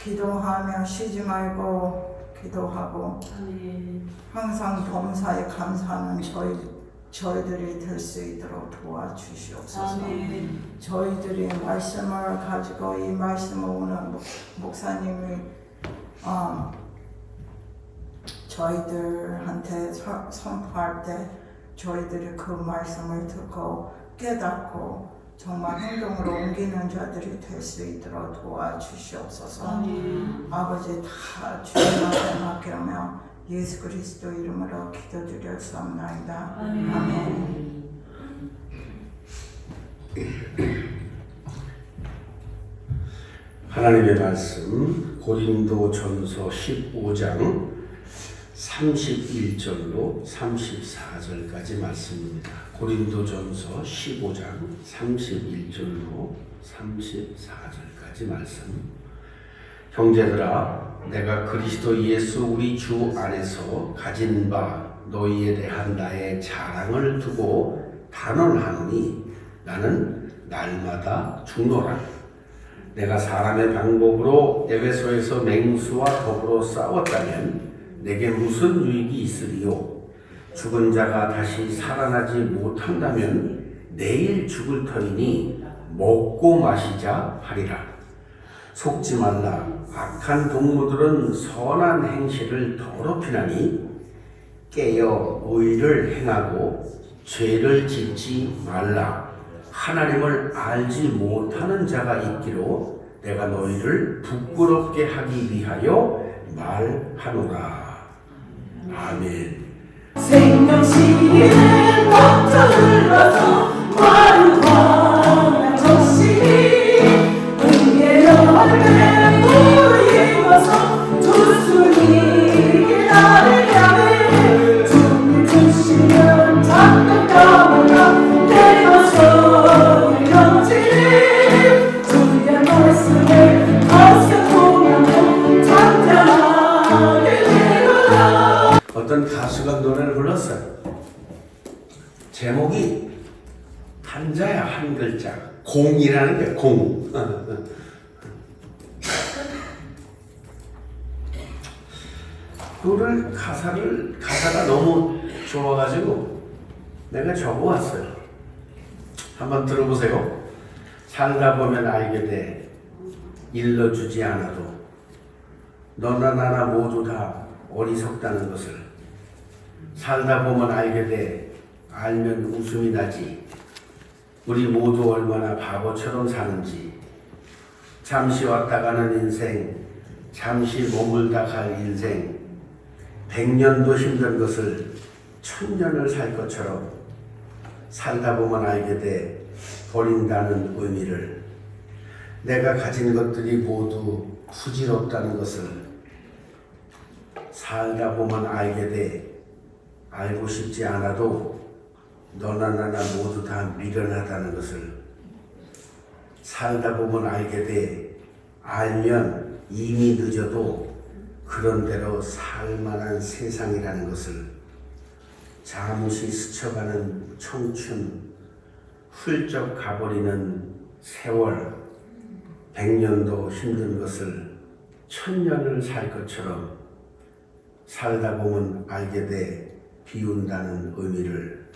기도하며 쉬지 말고 기도하고 항상 범사에 감사하는 저희들이 될 수 있도록 도와주시옵소서. 저희들이 말씀을 가지고 이 말씀을 오늘 목사님이 저희들한테 선포할 때 저희들이 그 말씀을 듣고 깨닫고 정말 행동으로 옮기는 자들이 될 수 있도록 도와주시옵소서. 아버지 다 주님 앞에 맡기며 예수 그리스도 이름으로 기도드렸사옵나이다. 아멘. 하나님의 말씀 고린도전서 15장 31절로 34절까지 말씀입니다. 고린도전서 15장 31절로 34절까지 말씀. 형제들아, 내가 그리스도 예수 우리 주 안에서 가진 바 너희에 대한 나의 자랑을 두고 단언하노니 나는 날마다 죽노라. 내가 사람의 방법으로 에베소에서 맹수와 더불어 싸웠다면 내게 무슨 유익이 있으리요? 죽은 자가 다시 살아나지 못한다면 내일 죽을 터이니 먹고 마시자 하리라. 속지 말라. 악한 동무들은 선한 행실을 더럽히나니 깨어 의를 행하고 죄를 짓지 말라. 하나님을 알지 못하는 자가 있기로 내가 너희를 부끄럽게 하기 위하여 말하노라. 아멘. 생명시기는 벅차 흘러서 마루와 정신이 은혜 열매 물이 입어서 두순이 나를 향해 주님 주시면 잠깐 가보라. 깨어서 영지리 주의 말씀을 가슴 보면서 찬양하게 되거라. 어떤 가수가 노래를 불렀어요. 제목이 한자야, 한 글자. 공이라는 게 공. 그거를 가사가 너무 좋아가지고 내가 적어왔어요. 한번 들어보세요. 살다 보면 알게 돼. 일러주지 않아도 너나 나나 모두 다 어리석다는 것을. 살다 보면 알게 돼. 알면 웃음이 나지. 우리 모두 얼마나 바보처럼 사는지. 잠시 왔다 가는 인생, 잠시 머물다 갈 인생. 100년도 힘든 것을 1000년을 살 것처럼 살다 보면 알게 돼. 버린다는 의미를. 내가 가진 것들이 모두 부질없다는 것을 살다 보면 알게 돼. 알고 싶지 않아도 너나 나나 모두 다 미련하다는 것을 살다 보면 알게 돼. 알면 이미 늦어도 그런대로 살만한 세상이라는 것을. 잠시 스쳐가는 청춘, 훌쩍 가버리는 세월, 100년도 힘든 것을 1000년을 살 것처럼 살다 보면 알게 돼. 비운다는 의미를.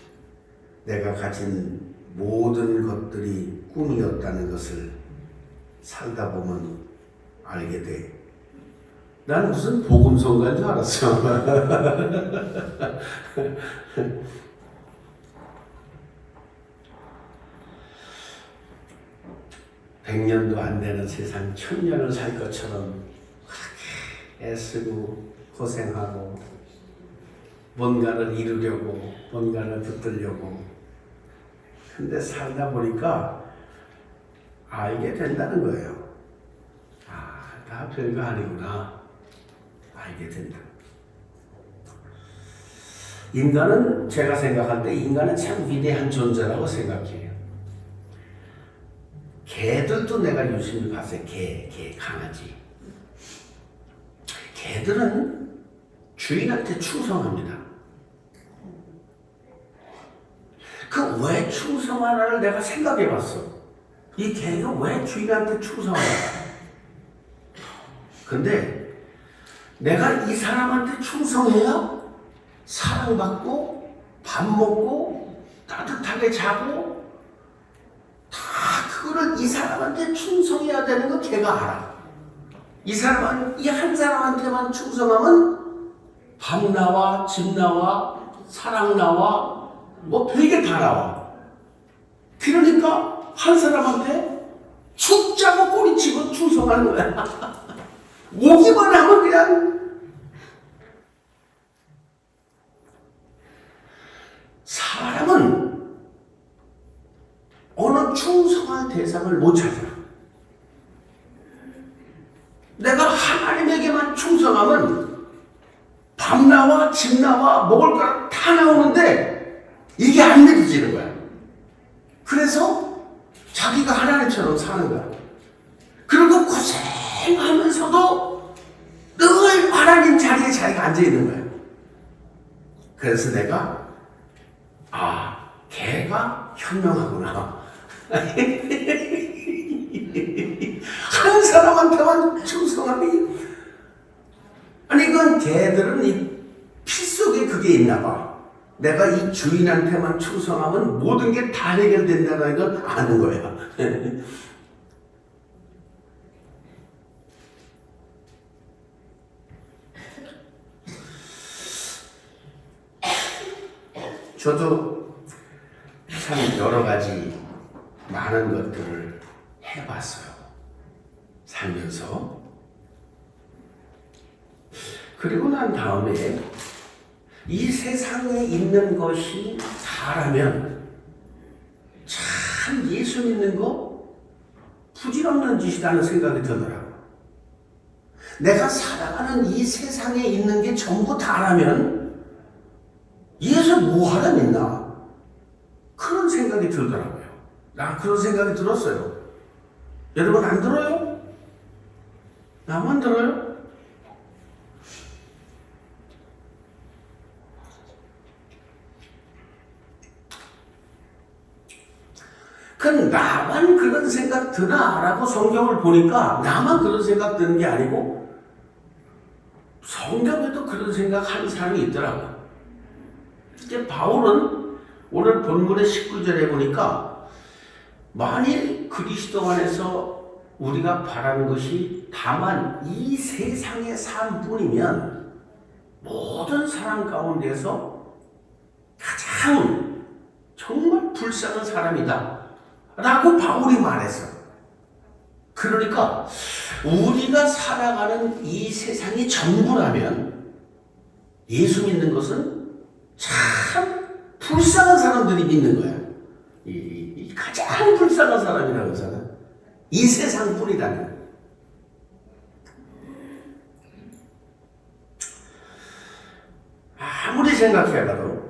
내가 가진 모든 것들이 꿈이었다는 것을 살다 보면 알게 돼. 난 무슨 복음성가인 줄 알았어. 100년도 안 되는 세상 1000년을 살 것처럼 그렇게 애쓰고 고생하고 뭔가를 이루려고 뭔가를 붙들려고. 근데 살다 보니까 알게 된다는 거예요. 다 별거 아니구나. 알게 된다. 인간은, 제가 생각할 때 인간은 참 위대한 존재라고 생각해요. 개들도 내가 유심히 봤어요. 개, 강아지. 개들은 주인한테 충성합니다. 그 왜 충성하나를 내가 생각해 봤어. 이 개가 왜 주인한테 충성할까? 근데 내가 이 사람한테 충성해야 사랑받고 밥 먹고 따뜻하게 자고 다 그거를 이 사람한테 충성해야 되는 거 걔가 알아. 이 사람은 이 한 사람한테만 충성하면 밥 나와, 집 나와, 사랑 나와, 뭐 별게 다 나와. 그러니까 한 사람한테 죽자고 꼬리치고 충성하는 거야. 오기만 하면 그냥 사람은 어느 충성할 대상을 못 찾아. 내가 하나님에게만 충성하면 밥 나와, 집 나와, 먹을 거 다 나오는데 이게 안 믿어지는 거야. 그래서 자기가 하나님처럼 사는 거야. 그리고 고생하면서도 늘 하나님 자리에 자기가 앉아있는 거야. 그래서 내가 걔가 현명하구나. 한 사람한테만 충성하니 아니 이건 걔들은 이 피 속에 그게 있나 봐. 내가 이 주인한테만 충성하면 모든 게 다 해결된다는 걸 아는 거야. 저도 참 여러 가지 많은 것들을 해봤어요. 살면서. 그리고 난 다음에 이 세상에 있는 것이 다라면 참 예수 믿는 거 부질없는 짓이라는 생각이 들더라고요. 내가 살아가는 이 세상에 있는 게 전부 다라면 예수 뭐하러 믿나? 그런 생각이 들더라고요. 나 그런 생각이 들었어요. 여러분 안 들어요? 나만 들어요? 그럼 나만 그런 생각 드나? 라고 성경을 보니까 나만 그런 생각 드는 게 아니고 성경에도 그런 생각 하는 사람이 있더라고요. 이제 바울은 오늘 본문의 19절에 보니까 만일 그리스도 안에서 우리가 바라는 것이 다만 이 세상의 삶뿐이면 모든 사람 가운데서 가장 정말 불쌍한 사람이다 라고 바울이 말했어. 그러니까 우리가 살아가는 이 세상이 전부라면 예수 믿는 것은 참 불쌍한 사람들이 믿는 거야. 이 가장 불쌍한 사람이라고 하잖아. 이 세상뿐이다면. 아무리 생각해봐도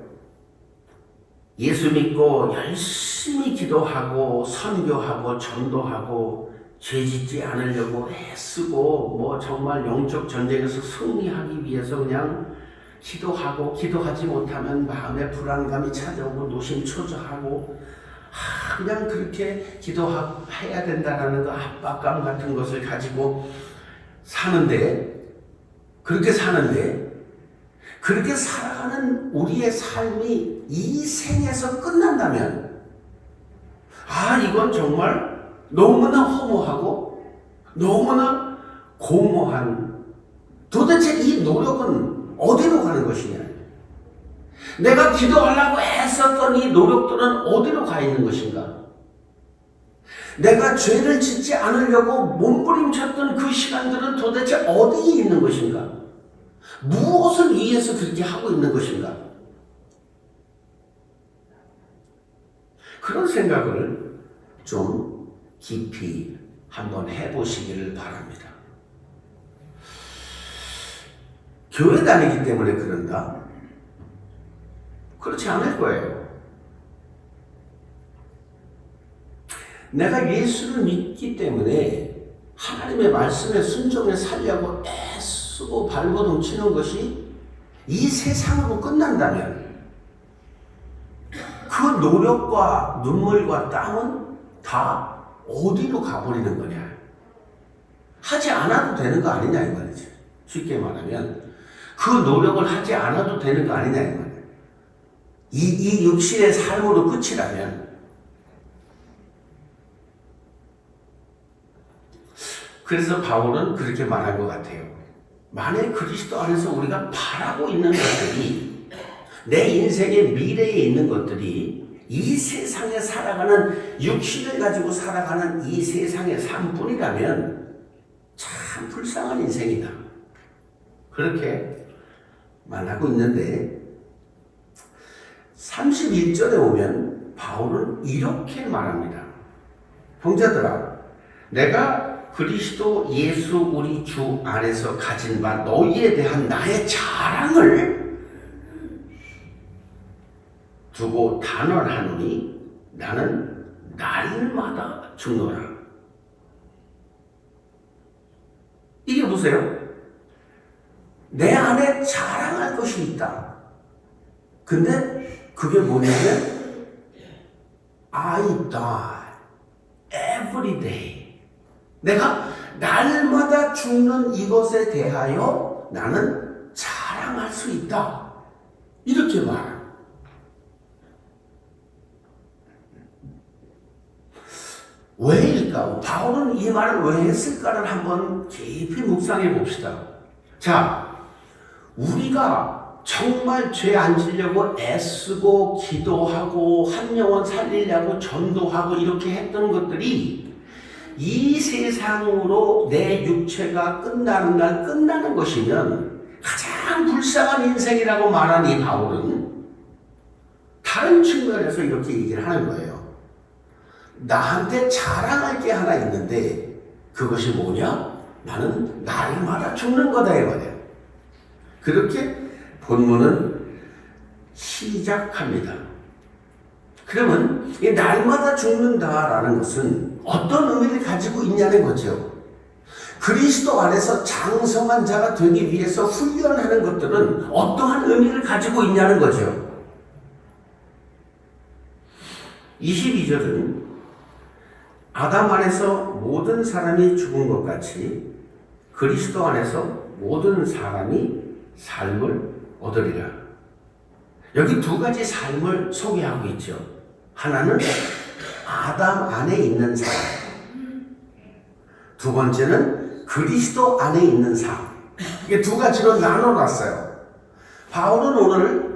예수 믿고 열심히 기도하고 선교하고 전도하고 죄짓지 않으려고 애쓰고 뭐 정말 영적 전쟁에서 승리하기 위해서 그냥 기도하고 기도하지 못하면 마음의 불안감이 찾아오고 노심초조하고 그냥 그렇게 기도해야 된다는 그 압박감 같은 것을 가지고 그렇게 살아가는 우리의 삶이 이 생에서 끝난다면 이건 정말 너무나 허무하고 너무나 공허한, 도대체 이 노력은 어디로 가는 것이냐? 내가 기도하려고 애썼던 이 노력들은 어디로 가 있는 것인가? 내가 죄를 짓지 않으려고 몸부림쳤던 그 시간들은 도대체 어디에 있는 것인가? 무엇을 위해서 그렇게 하고 있는 것인가? 그런 생각을 좀 깊이 한번 해보시기를 바랍니다. 교회 다니기 때문에 그런가? 그렇지 않을 거예요. 내가 예수를 믿기 때문에 하나님의 말씀에 순종해 살려고 애쓰고 발버둥 치는 것이 이 세상으로 끝난다면 그 노력과 눈물과 땀은 다 어디로 가버리는 거냐? 하지 않아도 되는 거 아니냐 이 말이지. 쉽게 말하면 그 노력을 하지 않아도 되는 거 아니냐 이 말이야. 이 육신의 삶으로 끝이라면. 그래서 바울은 그렇게 말한 것 같아요. 만약 그리스도 안에서 우리가 바라고 있는 것들이, 내 인생의 미래에 있는 것들이 이 세상에 살아가는, 육신을 가지고 살아가는 이 세상의 삶뿐이라면 참 불쌍한 인생이다. 그렇게 말하고 있는데 31절에 오면 바울은 이렇게 말합니다. 형제들아, 내가 그리스도 예수 우리 주 안에서 가진 바 너희에 대한 나의 자랑을 두고 단언하노니 나는 날마다 죽노라. 이게 보세요. 내 안에 자랑할 것이 있다. 근데 그게 뭐냐면 I die every day. 내가 날마다 죽는 이것에 대하여 나는 자랑할 수 있다. 이렇게 말합니다. 왜일까? 바울은 이 말을 왜 했을까를 한번 깊이 묵상해 봅시다. 자, 우리가 정말 죄 안 지려고 애쓰고 기도하고 한 영혼 살리려고 전도하고 이렇게 했던 것들이 이 세상으로 내 육체가 끝나는 날 끝나는 것이면 가장 불쌍한 인생이라고 말한 이 바울은 다른 측면에서 이렇게 얘기를 하는 거예요. 나한테 자랑할 게 하나 있는데 그것이 뭐냐? 나는 날마다 죽는 거다 이 말이야. 그렇게 본문은 시작합니다. 그러면 이 날마다 죽는다라는 것은 어떤 의미를 가지고 있냐는 거죠. 그리스도 안에서 장성한 자가 되기 위해서 훈련하는 것들은 어떠한 의미를 가지고 있냐는 거죠. 22절은 아담 안에서 모든 사람이 죽은 것 같이 그리스도 안에서 모든 사람이 삶을 얻으리라. 여기 두 가지 삶을 소개하고 있죠. 하나는 아담 안에 있는 삶, 두 번째는 그리스도 안에 있는 삶. 이게 두 가지로 나눠놨어요. 바울은 오늘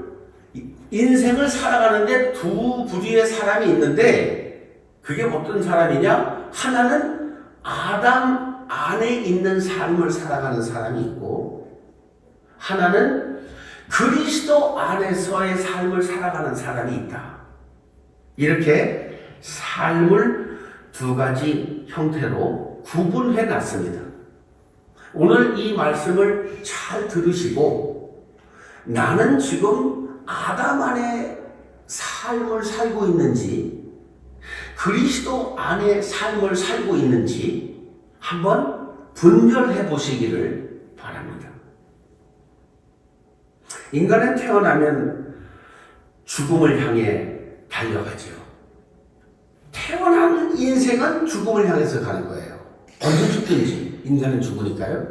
인생을 살아가는데 두 부류의 사람이 있는데 그게 어떤 사람이냐? 하나는 아담 안에 있는 삶을 살아가는 사람이 있고 하나는 그리스도 안에서의 삶을 살아가는 사람이 있다. 이렇게 삶을 두 가지 형태로 구분해 놨습니다. 오늘 이 말씀을 잘 들으시고 나는 지금 아담 안에 삶을 살고 있는지 그리스도 안에 삶을 살고 있는지 한번 분별해 보시기를 바랍니다. 인간은 태어나면 죽음을 향해 달려가죠. 태어나는 인생은 죽음을 향해서 가는 거예요. 언제 죽든지 인간은 죽으니까요.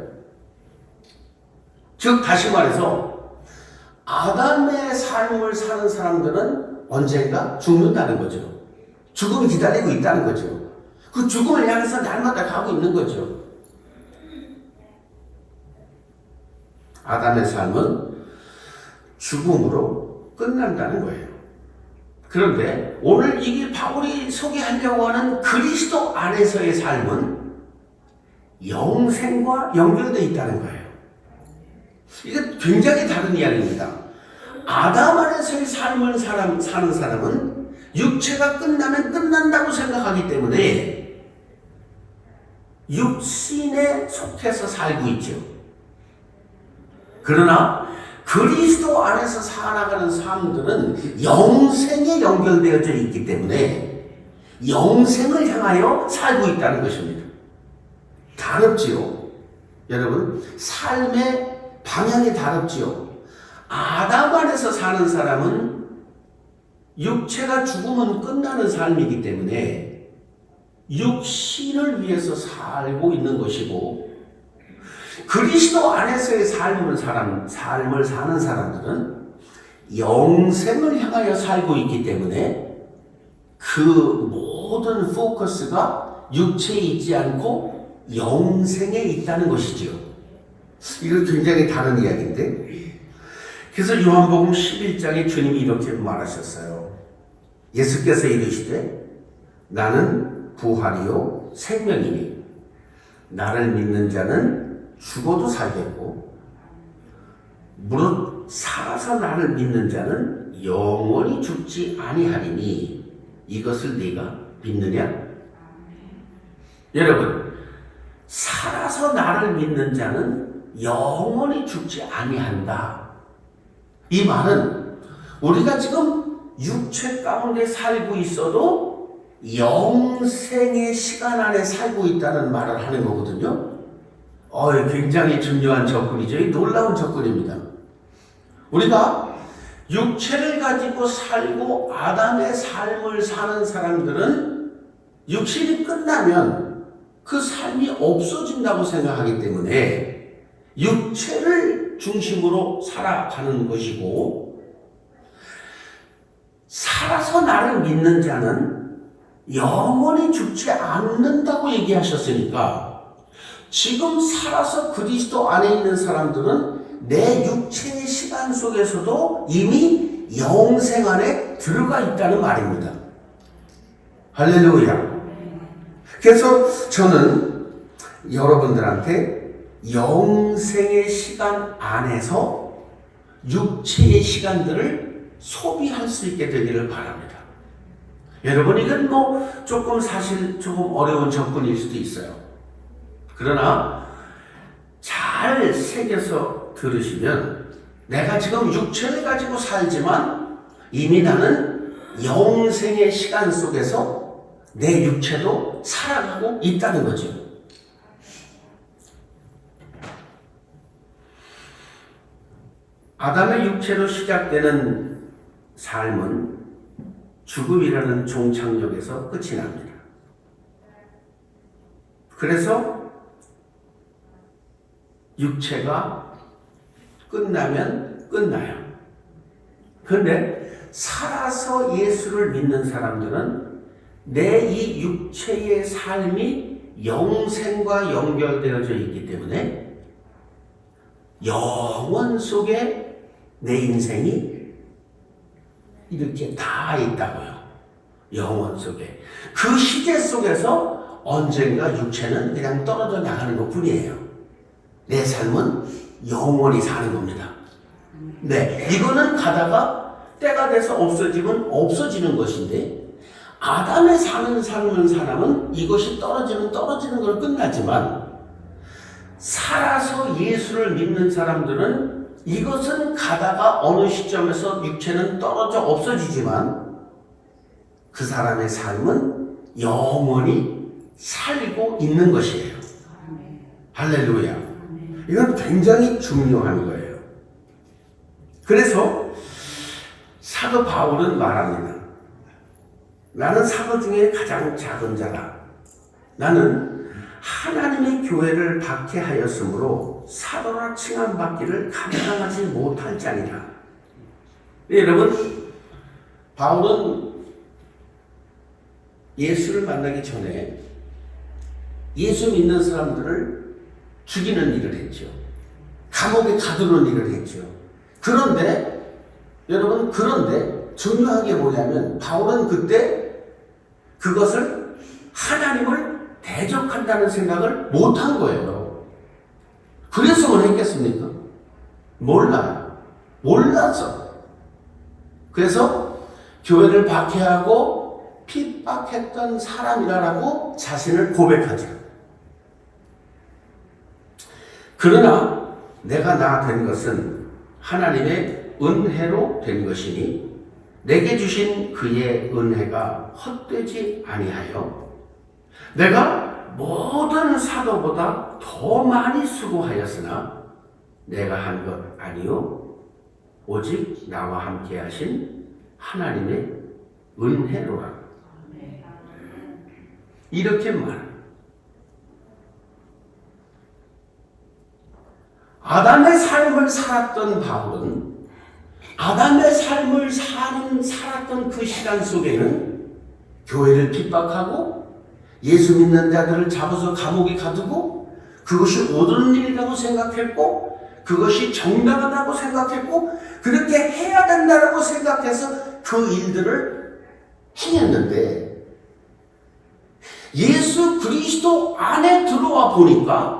즉 다시 말해서 아담의 삶을 사는 사람들은 언젠가 죽는다는 거죠. 죽음이 기다리고 있다는 거죠. 그 죽음을 향해서 날마다 가고 있는 거죠. 아담의 삶은 죽음으로 끝난다는 거예요. 그런데 오늘 이게 바울이 소개하려고 하는 그리스도 안에서의 삶은 영생과 연결되어 있다는 거예요. 이게 굉장히 다른 이야기입니다. 아담 안에서의 삶을 사는 사람은 육체가 끝나면 끝난다고 생각하기 때문에 육신에 속해서 살고 있죠. 그러나 그리스도 안에서 살아가는 사람들은 영생에 연결되어져 있기 때문에 영생을 향하여 살고 있다는 것입니다. 다릅지요. 여러분, 삶의 방향이 다릅지요. 아담 안에서 사는 사람은 육체가 죽으면 끝나는 삶이기 때문에 육신을 위해서 살고 있는 것이고 그리스도 안에서의 삶을 사는 사람들은 영생을 향하여 살고 있기 때문에 그 모든 포커스가 육체에 있지 않고 영생에 있다는 것이지요. 이건 굉장히 다른 이야기인데, 그래서 요한복음 11장에 주님이 이렇게 말하셨어요. 예수께서 이르시되 나는 부활이요 생명이니 나를 믿는 자는 죽어도 살겠고 무릇 살아서 나를 믿는 자는 영원히 죽지 아니하리니 이것을 네가 믿느냐? 여러분, 살아서 나를 믿는 자는 영원히 죽지 아니한다. 이 말은 우리가 지금 육체 가운데 살고 있어도 영생의 시간 안에 살고 있다는 말을 하는 거거든요. 굉장히 중요한 접근이죠. 놀라운 접근입니다. 우리가 육체를 가지고 살고 아담의 삶을 사는 사람들은 육신이 끝나면 그 삶이 없어진다고 생각하기 때문에 육체를 중심으로 살아가는 것이고, 살아서 나를 믿는 자는 영원히 죽지 않는다고 얘기하셨으니까 지금 살아서 그리스도 안에 있는 사람들은 내 육체의 시간 속에서도 이미 영생 안에 들어가 있다는 말입니다. 할렐루야. 그래서 저는 여러분들한테 영생의 시간 안에서 육체의 시간들을 소비할 수 있게 되기를 바랍니다. 여러분, 이건 조금 어려운 접근일 수도 있어요. 그러나 잘 새겨서 들으시면 내가 지금 육체를 가지고 살지만 이미 나는 영생의 시간 속에서 내 육체도 살아가고 있다는 거죠. 아담의 육체로 시작되는 삶은 죽음이라는 종착역에서 끝이 납니다. 그래서 육체가 끝나면 끝나요. 그런데 살아서 예수를 믿는 사람들은 내 이 육체의 삶이 영생과 연결되어져 있기 때문에 영원 속에 내 인생이 이렇게 다 있다고요. 영원 속에. 그 시대 속에서 언젠가 육체는 그냥 떨어져 나가는 것 뿐이에요. 내 삶은 영원히 사는 겁니다. 네, 이거는 가다가 때가 돼서 없어지면 없어지는 것인데, 아담에 사는 사람은 이것이 떨어지는 걸 끝나지만, 살아서 예수를 믿는 사람들은 이것은 가다가 어느 시점에서 육체는 떨어져 없어지지만 그 사람의 삶은 영원히 살고 있는 것이에요. 할렐루야. 이건 굉장히 중요한 거예요. 그래서 사도 바울은 말합니다. 나는 사도 중에 가장 작은 자라. 나는 하나님의 교회를 박해하였으므로 사도라 칭함받기를 감당하지 못할 자니라. 네, 여러분, 바울은 예수를 만나기 전에 예수 믿는 사람들을 죽이는 일을 했죠. 감옥에 가두는 일을 했죠. 그런데 여러분, 중요한 게 뭐냐면 바울은 그때 그것을 하나님을 대적한다는 생각을 못한 거예요. 그랬으면 했겠습니까? 몰라서. 그래서 교회를 박해하고 핍박했던 사람이라고 자신을 고백하죠. 그러나 내가 나 된 것은 하나님의 은혜로 된 것이니 내게 주신 그의 은혜가 헛되지 아니하여 내가 모든 사도보다 더 많이 수고하였으나 내가 한 것 아니요 오직 나와 함께 하신 하나님의 은혜로라. 이렇게 말합니다. 아담의 삶을 살았던 바울은 아담의 삶을 살았던 그 시간 속에는 교회를 핍박하고 예수 믿는 자들을 잡아서 감옥에 가두고 그것이 옳은 일이라고 생각했고 그것이 정당하다고 생각했고 그렇게 해야 된다고 생각해서 그 일들을 행했는데 예수 그리스도 안에 들어와 보니까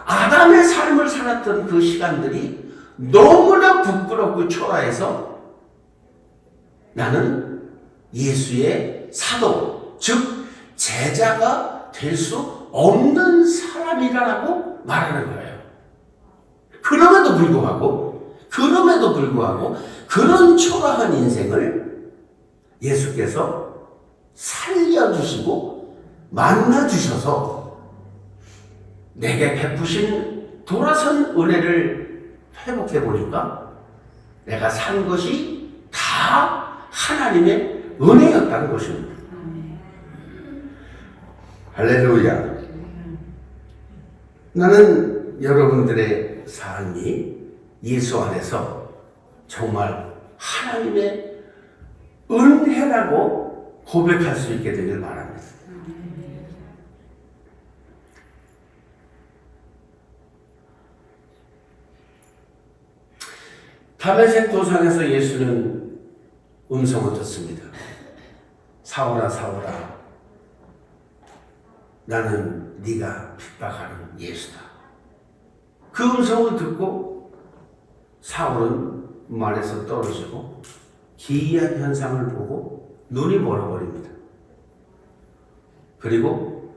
아담의 삶을 살았던 그 시간들이 너무나 부끄럽고 초라해서 나는 예수의 사도, 즉 제자가 될 수 없는 사람이라고 말하는 거예요. 그럼에도 불구하고 그런 초라한 인생을 예수께서 살려주시고 만나주셔서 내게 베푸신 돌아선 은혜를 회복해보니까 내가 산 것이 다 하나님의 은혜였다는 것입니다. 할렐루야. 나는 여러분들의 삶이 예수 안에서 정말 하나님의 은혜라고 고백할 수 있게 되길 바랍니다. 다메섹 도상에서 예수는 음성을 듣습니다. 사울아 사울아 나는 네가 핍박하는 예수다. 그 음성을 듣고 사울은 말에서 떨어지고 기이한 현상을 보고 눈이 멀어버립니다. 그리고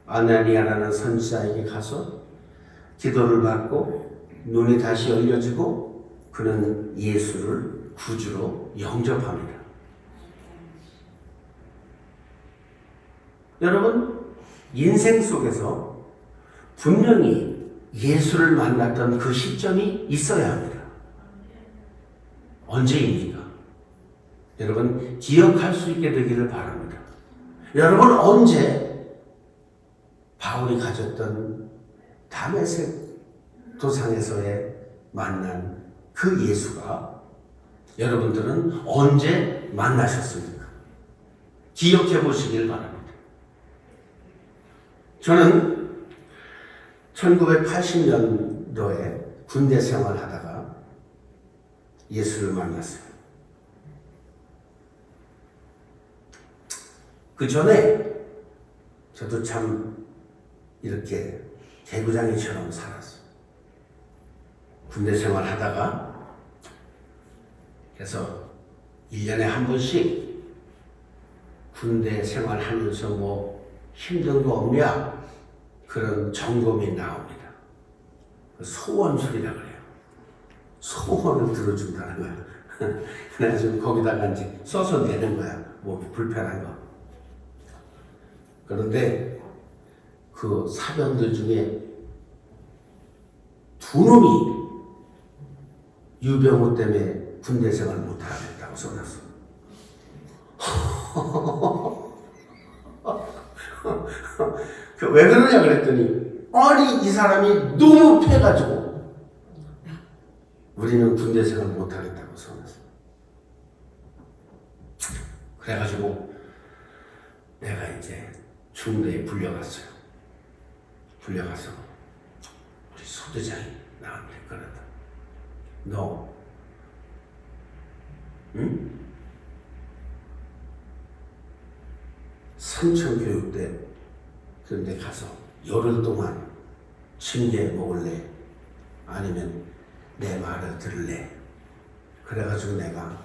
아나니아라는 선지자에게 가서 기도를 받고 눈이 다시 열려지고 그는 예수를 구주로 영접합니다. 여러분, 인생 속에서 분명히 예수를 만났던 그 시점이 있어야 합니다. 언제입니까? 여러분, 기억할 수 있게 되기를 바랍니다. 여러분, 언제 바울이 가졌던 다메섹 도상에서의 만난 그 예수가 여러분들은 언제 만나셨습니까? 기억해 보시길 바랍니다. 저는 1980년도에 군대 생활하다가 예수를 만났어요. 그 전에 저도 참 이렇게 개구장이처럼 살았어요. 군대 생활하다가 그래서 1년에 한 번씩 군대 생활하면서 뭐 힘든 거 없냐? 그런 점검이 나옵니다. 소원술이라고 그래요. 소원을 들어준다는 거야. 그래가지고 거기다가 이제 써서 내는 거야. 뭐 불편한 거. 그런데 그 사병들 중에 두 놈이 유병호 때문에 군대 생활 못하겠다고 써놨어. 왜 그러냐 그랬더니 아니 이 사람이 너무 패가지고 우리는 군대 생활 못하겠다고 써놨어. 그래가지고 내가 이제 중대에 불려갔어요. 불려가서 우리 소대장이 나한테 그러다. 너 응? 삼천교육대 그런데 가서 열흘 동안 침대 먹을래? 아니면 내 말을 들을래? 그래가지고 내가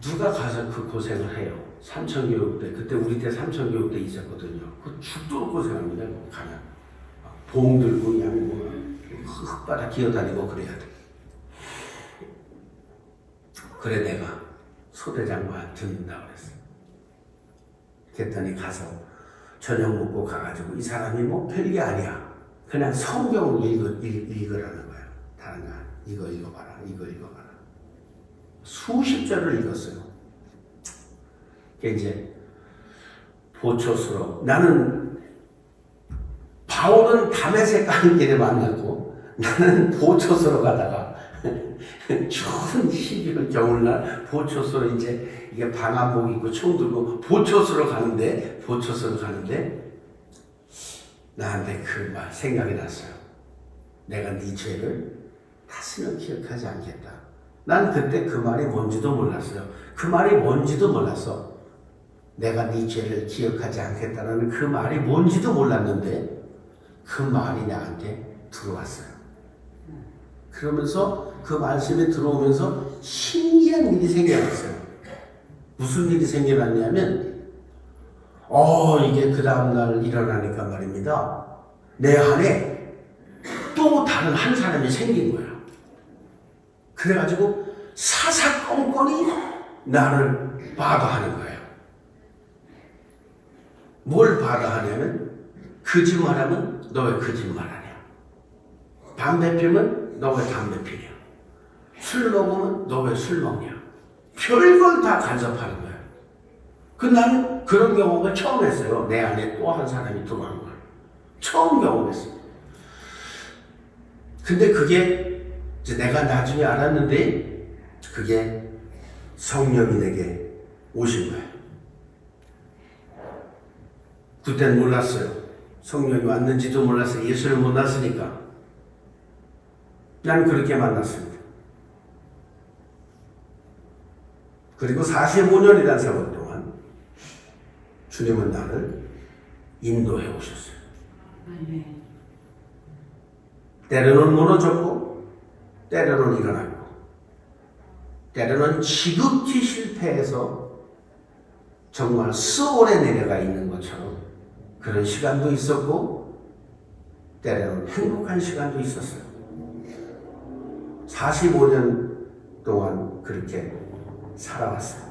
누가 가서 그 고생을 해요. 삼천교육대 그때 우리 때 삼천교육대 있었거든요. 그 죽도록 고생합니다. 가면 봉 들고 그냥 뭐 흙바닥 기어다니고 그래야 돼. 그래 내가 소대장 말 듣는다 그랬어. 그랬더니 가서 저녁 먹고 가가지고 이 사람이 뭐 별게 아니야. 그냥 성경을 읽으라는 거야. 다른 거 이거 읽어봐라. 이거 읽어봐라. 수십 절을 읽었어요. 그게 이제 보초스러워. 나는 바울은 다메섹 가는 길에 만났고 나는 보초소로 가다가 추운 12월 겨울날 보초소로 이제 이게 방한복 입고 총 들고 보초소로 가는데 나한테 그 말 생각이 났어요. 내가 네 죄를 다시는 기억하지 않겠다. 난 그때 그 말이 뭔지도 몰랐어요. 그 말이 뭔지도 몰랐어. 내가 네 죄를 기억하지 않겠다는 그 말이 뭔지도 몰랐는데 그 말이 나한테 들어왔어요. 그러면서 그 말씀이 들어오면서 신기한 일이 생겨났어요. 무슨 일이 생겨났냐면 이게 그 다음날 일어나니까 말입니다. 내 안에 또 다른 한 사람이 생긴 거야. 그래가지고 사사건건이 나를 바다하는 거예요. 뭘 바다하냐면 거짓말하면 너 왜 거짓말하냐. 담배 피우면 너 왜 담배 피냐. 술 먹으면 너 왜 술 먹냐. 별걸 다 간섭하는 거예요. 나는 그런 경험을 처음 했어요. 내 안에 또 한 사람이 들어간 걸. 처음 경험했어요. 근데 그게 이제 내가 나중에 알았는데 그게 성령이 내게 오신 거예요. 그땐 몰랐어요. 성령이 왔는지도 몰랐어요. 예수를 못 만났으니까. 난 그렇게 만났습니다. 그리고 45년이라는 세월 동안 주님은 나를 인도해 오셨어요. 때로는 무너졌고 때로는 일어났고 때로는 지극히 실패해서 정말 수월에 내려가 있는 것처럼 그런 시간도 있었고 때로는 행복한 시간도 있었어요. 45년 동안 그렇게 살아왔어요.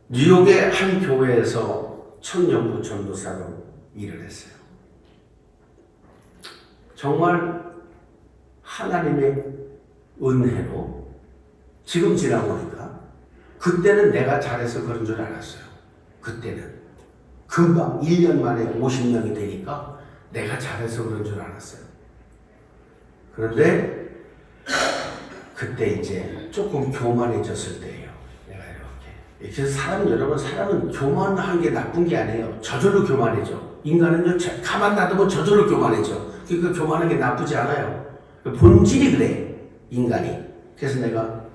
뉴욕의 한 교회에서 청년부 전도사로 일을 했어요. 정말 하나님의 은혜로 지금 지나보니까 그때는 내가 잘해서 그런 줄 알았어요. 그때는 금방 1년 만에 50명이 되니까 내가 잘해서 그런 줄 알았어요. 그런데 그때 이제 조금 교만해졌을 때예요. 내가 이렇게. 그래서 사람은 교만한 게 나쁜 게 아니에요. 저절로 교만해져. 인간은요, 가만 놔두면 저절로 교만해져. 그러니까 교만한 게 나쁘지 않아요. 본질이 그래, 인간이. 그래서 내가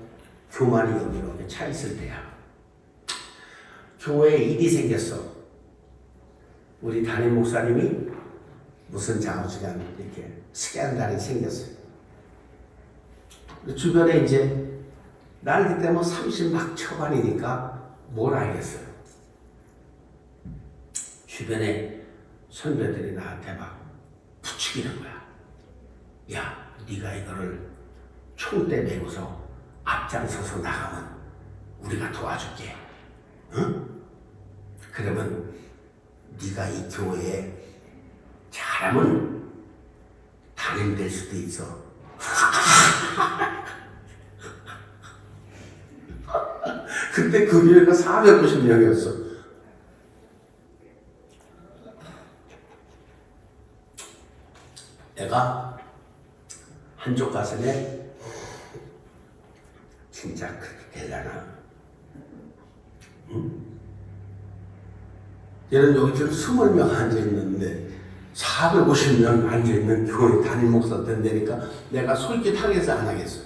교만이 여기로 차 있을 때야. 교회에 일이 생겼어. 우리 담임 목사님이 무슨 좌우지간 이렇게 스캔들이 생겼어요. 주변에 이제 난 그때 30 막 초반이니까 뭘 알겠어요. 주변에 선배들이 나한테 막 부추기는 거야. 야, 네가 이거를 총대 메고서 앞장서서 나가면 우리가 도와줄게. 응? 그러면 네가 이 교회에 잘하면 담임될 수도 있어. 그때 그 교회가 450명이었어. 내가 한쪽 가슴에 진짜 그렇게 되려나? 응? 얘는 여기 지금 20명 앉아있는데 450명 앉아있는 교회 담임 목사 된다니까 내가 솔깃하겠어 안 하겠어?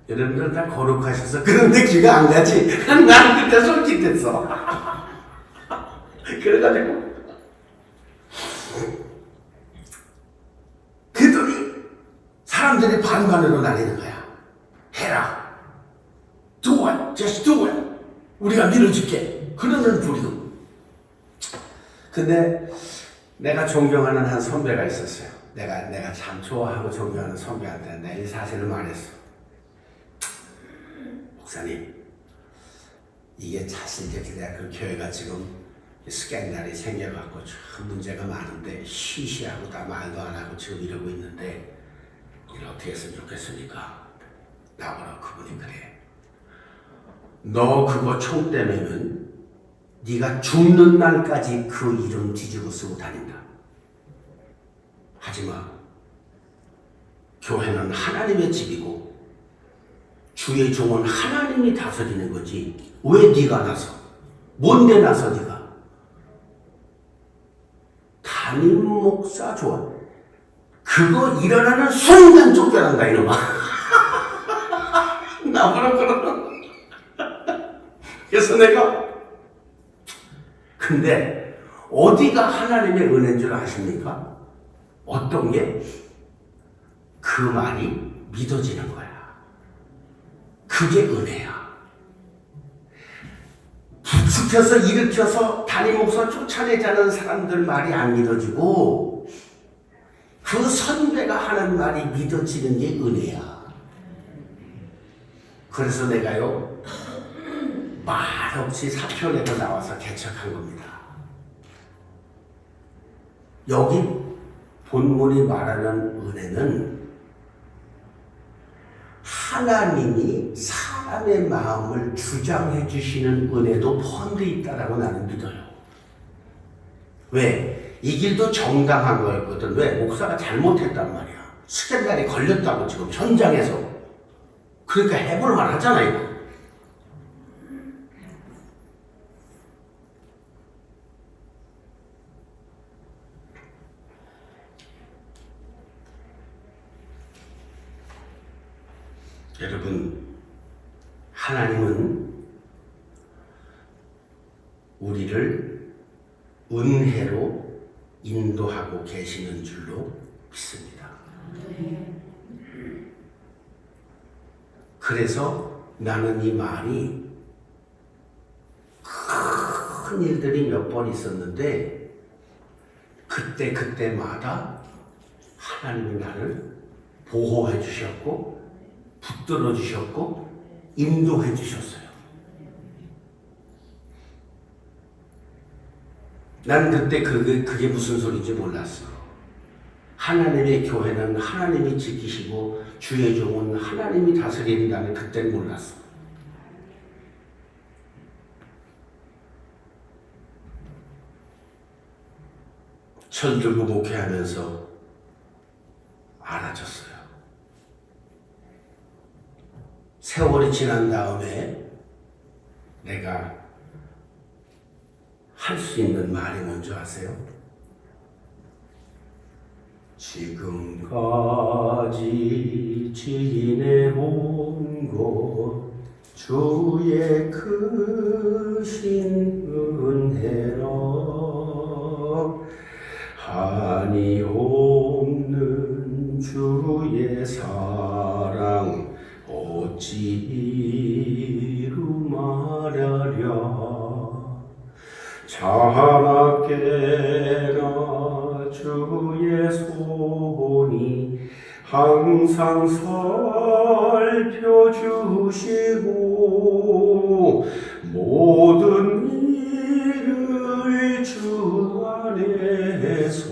여러분들 다 거룩하셔서 그런데 귀가 안 가지. 난 그때 솔깃했어. 그래가지고 그랬더니 사람들이 반반으로 나뉘는 거야. 해라. Do it. Just do it. 우리가 밀어줄게. 그러는 부류. 근데 내가 존경하는 한 선배가 있었어요. 내가 참 좋아하고 존경하는 선배한테 내가 이 사실을 말했어. 목사님, 이게 사실 이렇게 내가 그 교회가 지금 스캔들이 생겨갖고 참 문제가 많은데 시시하고 다 말도 안 하고 지금 이러고 있는데 이걸 어떻게 했으면 좋겠습니까? 나보라 그분이 그래. 너 그거 총 때문에는 네가 죽는 날까지 그 이름 뒤집어 쓰고 다닌다. 하지마. 교회는 하나님의 집이고 주의 종은 하나님이 다스리는 거지. 왜 네가 나서? 뭔데 나서 네가? 담임 목사 좋아. 그거 일어나는 순간 쫓겨난다 이놈아. 나무라 그러는. 그래서 내가 근데 어디가 하나님의 은혜인 줄 아십니까? 어떤 게? 그 말이 믿어지는 거야. 그게 은혜야. 부추겨서 일으켜서 담임 목사 쫓아내자는 사람들 말이 안 믿어지고 그 선배가 하는 말이 믿어지는 게 은혜야. 그래서 내가요 말없이 사표 내고 나와서 개척한 겁니다. 여기 본문이 말하는 은혜는 하나님이 사람의 마음을 주장해 주시는 은혜도 포함되어 있다라고 나는 믿어요. 왜? 이 길도 정당한 거였거든. 왜? 목사가 잘못했단 말이야. 스캔들이 걸렸다고 지금 현장에서. 그러니까 해볼만 하잖아요. 여러분, 하나님은 우리를 은혜로 인도하고 계시는 줄로 믿습니다. 그래서 나는 이 말이 큰 일들이 몇 번 있었는데 그때마다 하나님이 나를 보호해 주셨고 붙들어 주셨고 인도해 주셨어요. 난 그때 그게 무슨 소리인지 몰랐어. 하나님의 교회는 하나님이 지키시고 주의 종은 하나님이 다스린다는 그때는 몰랐어. 철들고 목회하면서 알아졌어요. 세월이 지난 다음에 내가 할 수 있는 말이 뭔지 아세요? 지금까지 지내온 것 주의 크신 은혜라 한이 없는 주의 사랑 어찌 이루 말하랴 자나깨나 주의 손이 항상 살펴주시고 모든 일을 주 안에서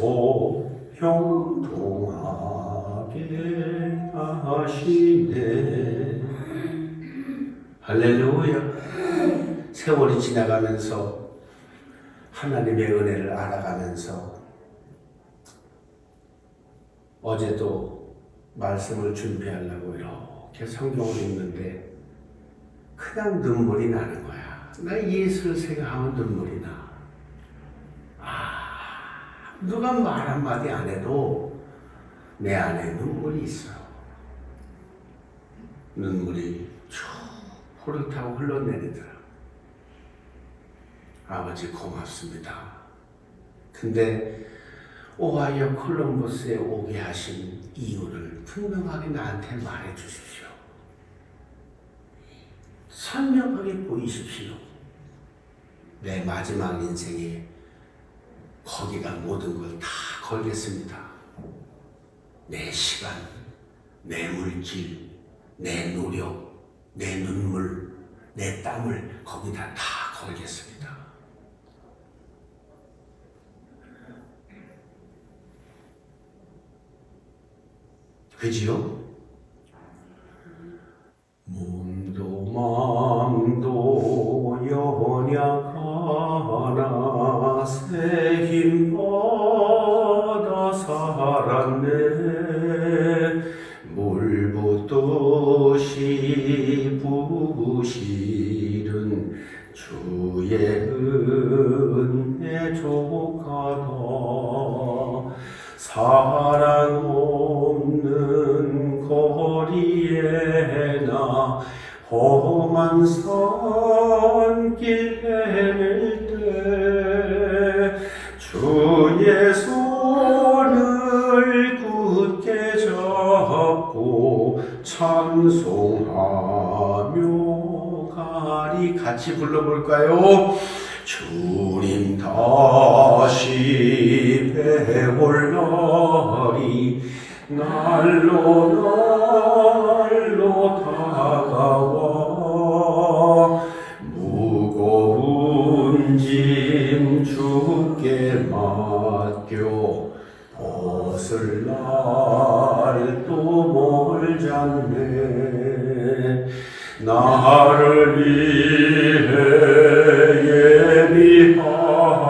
형통하게 하시네. 할렐루야. 세월이 지나가면서 하나님의 은혜를 알아가면서 어제도 말씀을 준비하려고 이렇게 성경을 읽는데 그냥 눈물이 나는 거야. 나 예수를 생각하면 눈물이 나. 누가 말 한마디 안 해도 내 안에 눈물이 있어요. 눈물이 쭉 호릇하고 흘러내리더라. 아버지 고맙습니다. 근데 오하이오 콜럼버스에 오게 하신 이유를 분명하게 나한테 말해 주십시오. 선명하게 보이십시오. 내 마지막 인생에 거기가 모든 걸 다 걸겠습니다. 내 시간, 내 물질, 내 노력, 내 눈물, 내 땀을 거기다 다 걸겠습니다. 그지요? 몸도 마음도 연약하나 새 힘 받아 살았네. 사랑 없는 거리에 나 험한 산길 헤맬 때 주의 손을 굳게 잡고 찬송하며 가리. 같이 불러볼까요? 주님 다시 배올 날이 날로 다가와 무거운 짐 주께 맡겨 벗을 날도 멀잖네. 나를 위해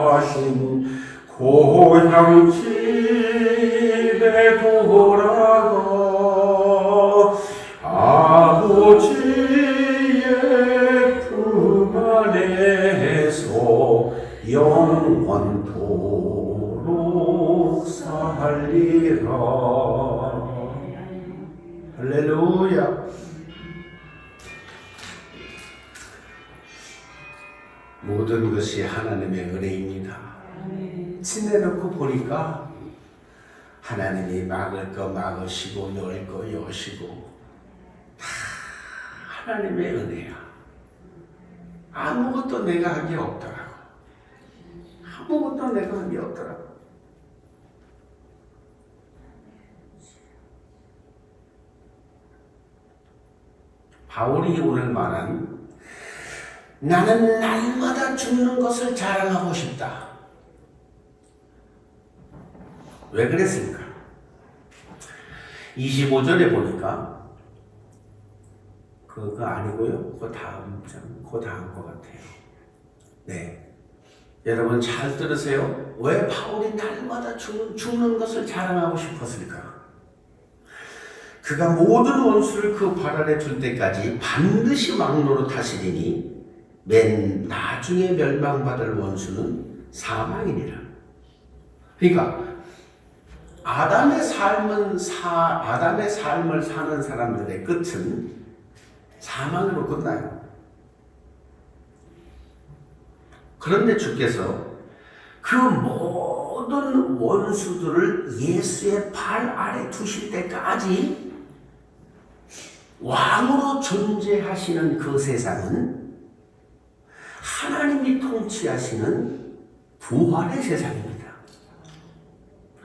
예비하신 고향 집에 돌아가 아버지의 품 안에서 영원토록 살리라. 할렐루야. 모든 것이 하나님의 은혜입니다. 지내놓고 보니까 하나님이 막을 거 막으시고 열 거 여시고 다 하나님의 은혜야. 아무것도 내가 한 게 없더라고. 아무것도 내가 한 게 없더라고. 바울이 오늘 말한 나는 날마다 죽는 것을 자랑하고 싶다. 왜 그랬습니까? 25절에 보니까 그거 아니고요. 그 다음 것 같아요. 네, 여러분 잘 들으세요. 왜 바울이 날마다 죽는 것을 자랑하고 싶었을까? 그가 모든 원수를 그 발 아래 둘 때까지 반드시 왕노로 다스리니 맨 나중에 멸망받을 원수는 사망이니라. 그러니까 아담의 삶을 사는 사람들의 끝은 사망으로 끝나요. 그런데 주께서 그 모든 원수들을 예수의 발 아래 두실 때까지 왕으로 존재하시는 그 세상은 하나님이 통치하시는 부활의 세상입니다.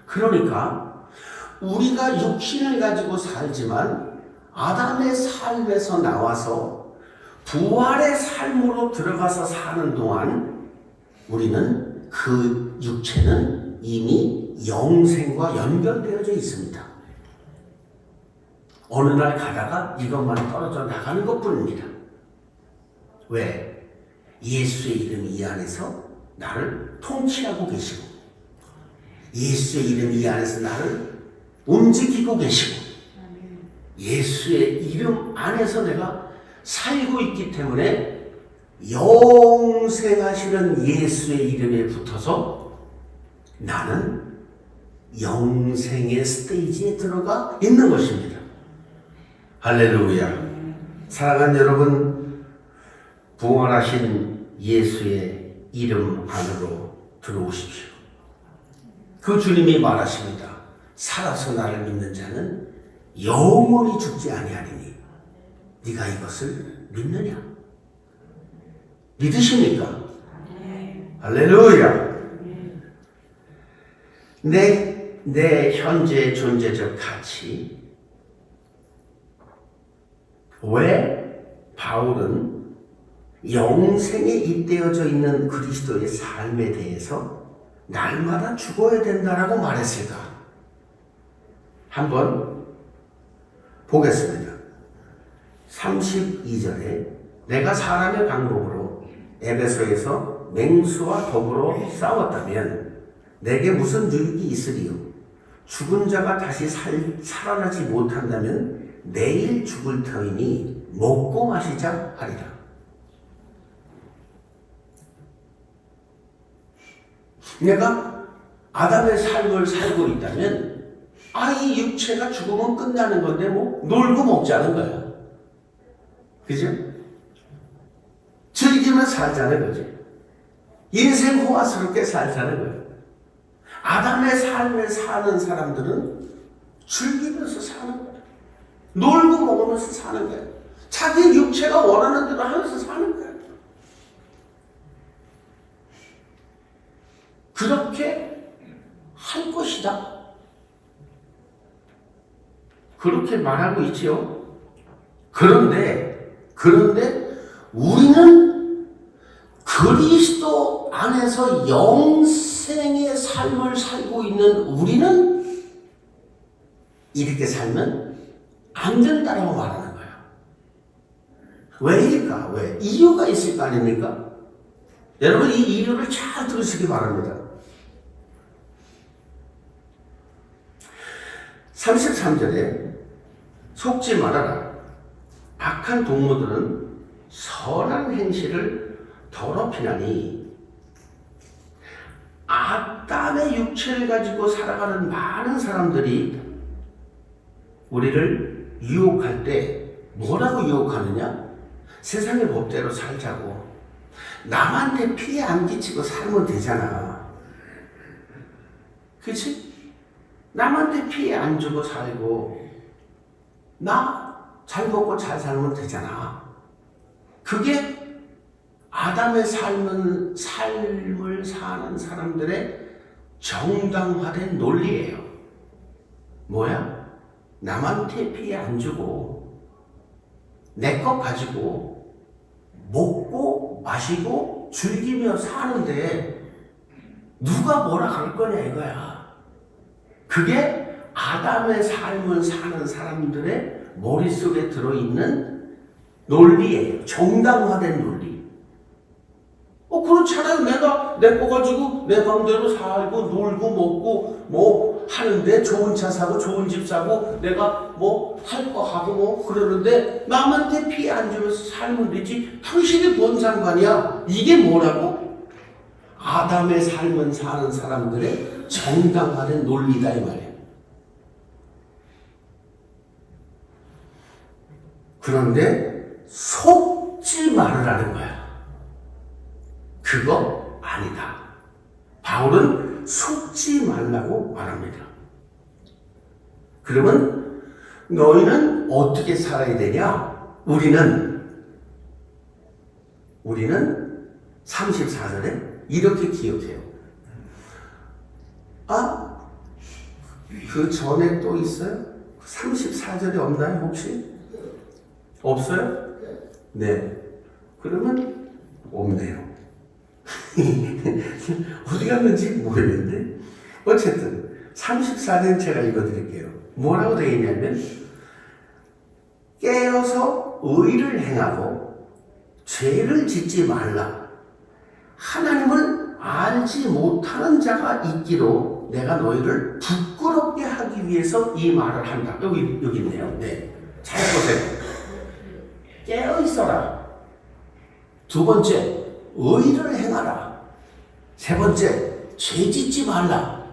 그러니까 우리가 육신을 가지고 살지만 아담의 삶에서 나와서 부활의 삶으로 들어가서 사는 동안 우리는 그 육체는 이미 영생과 연결되어져 있습니다. 어느 날 가다가 이것만 떨어져 나가는 것뿐입니다. 왜? 예수의 이름 이 안에서 나를 통치하고 계시고 예수의 이름 이 안에서 나를 움직이고 계시고 예수의 이름 안에서 내가 살고 있기 때문에 영생하시는 예수의 이름에 붙어서 나는 영생의 스테이지에 들어가 있는 것입니다. 할렐루야. 사랑하는 여러분, 부활하신 예수의 이름 안으로 들어오십시오. 그 주님이 말하십니다. 살아서 나를 믿는 자는 영원히 죽지 아니하리니 네가 이것을 믿느냐? 믿으십니까? 할렐루야. 내 현재의 존재적 가치. 왜 바울은 영생에 잇대어져 있는 그리스도의 삶에 대해서 날마다 죽어야 된다라고 말했을까? 한번 보겠습니다. 32절에 내가 사람의 방법으로 에베소에서 맹수와 더불어 싸웠다면 내게 무슨 유익이 있으리요? 죽은 자가 다시 살아나지 못한다면 내일 죽을 터이니 먹고 마시자 하리라. 내가 아담의 삶을 살고 있다면 이 육체가 죽으면 끝나는 건데 뭐 놀고 먹자는 거야. 그죠? 즐기며 살자는 거지. 인생 호화스럽게 살자는 거야. 아담의 삶을 사는 사람들은 즐기면서 사는 거야. 놀고 먹으면서 사는 거야. 자기 육체가 원하는 대로 하면서 사는 거야. 그렇게 할 것이다. 그렇게 말하고 있지요. 그런데 우리는 그리스도 안에서 영생의 삶을 살고 있는 우리는 이렇게 살면 안 된다라고 말하는 거야. 왜일까? 왜? 이유가 있을 거 아닙니까? 여러분 이 이유를 잘 들으시기 바랍니다. 33절에 속지 말아라. 악한 동무들은 선한 행실을 더럽히나니 아담의 육체를 가지고 살아가는 많은 사람들이 우리를 유혹할 때 뭐라고 유혹하느냐? 세상의 법대로 살자고. 남한테 피해 안 끼치고 살면 되잖아. 그치? 남한테 피해 안 주고 살고 나 잘 먹고 잘 살면 되잖아. 그게 아담의 삶을 사는 사람들의 정당화된 논리예요. 뭐야? 남한테 피해 안 주고 내 것 가지고 먹고 마시고 즐기며 사는데 누가 뭐라 할 거냐 이거야. 그게 아담의 삶을 사는 사람들의 머릿속에 들어있는 논리예요. 정당화된 논리. 그렇잖아요. 내가 내 거 가지고 내 맘대로 살고 놀고 먹고 뭐 하는데 좋은 차 사고 좋은 집 사고 내가 뭐 할 거 하고 뭐 그러는데 남한테 피해 안 주면서 살면 되지. 당신이 뭔 상관이야? 이게 뭐라고? 아담의 삶을 사는 사람들의 정당화된 논리다 이 말이에요. 그런데 속지 말으라는 거야. 그거 아니다. 바울은 속지 말라고 말합니다. 그러면 너희는 어떻게 살아야 되냐? 우리는 34절에 이렇게 기억해요. 그 전에 또 있어요? 34절에 없나요 혹시? 없어요? 네. 그러면 없네요. 어디 갔는지 모르겠는데 어쨌든 34년 제가 읽어드릴게요. 뭐라고 되어 있냐면 깨어서 의를 행하고 죄를 짓지 말라. 하나님을 알지 못하는 자가 있기로 내가 너희를 부끄럽게 하기 위해서 이 말을 한다. 여기 있네요. 네. 잘 보세요. 깨어 있어라. 두 번째, 의를 행하라. 세 번째, 죄 짓지 말라.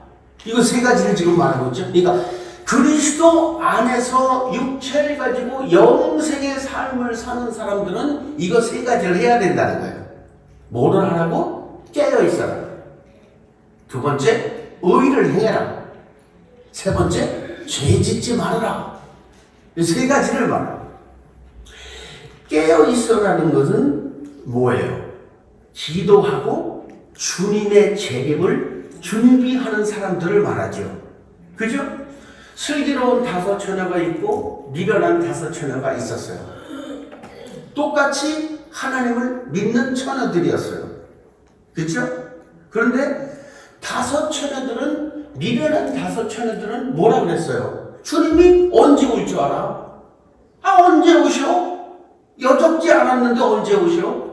이거 세 가지를 지금 말하고 있죠. 그러니까 그리스도 안에서 육체를 가지고 영생의 삶을 사는 사람들은 이거 세 가지를 해야 된다는 거예요. 뭐를 하라고? 깨어 있어라. 두 번째, 의를 행해라. 세 번째, 죄 짓지 말아라. 이 세 가지를 말해요. 깨어 있어라는 것은 뭐예요? 기도하고 주님의 재림을 준비하는 사람들을 말하죠. 그죠? 슬기로운 5 처녀가 있고 미련한 5 처녀가 있었어요. 똑같이 하나님을 믿는 처녀들이었어요. 그죠? 그런데 5 처녀들은 미련한 5 처녀들은 뭐라 그랬어요? 주님이 언제 올 줄 알아? 언제 오셔? 여적지 않았는데 언제 오셔?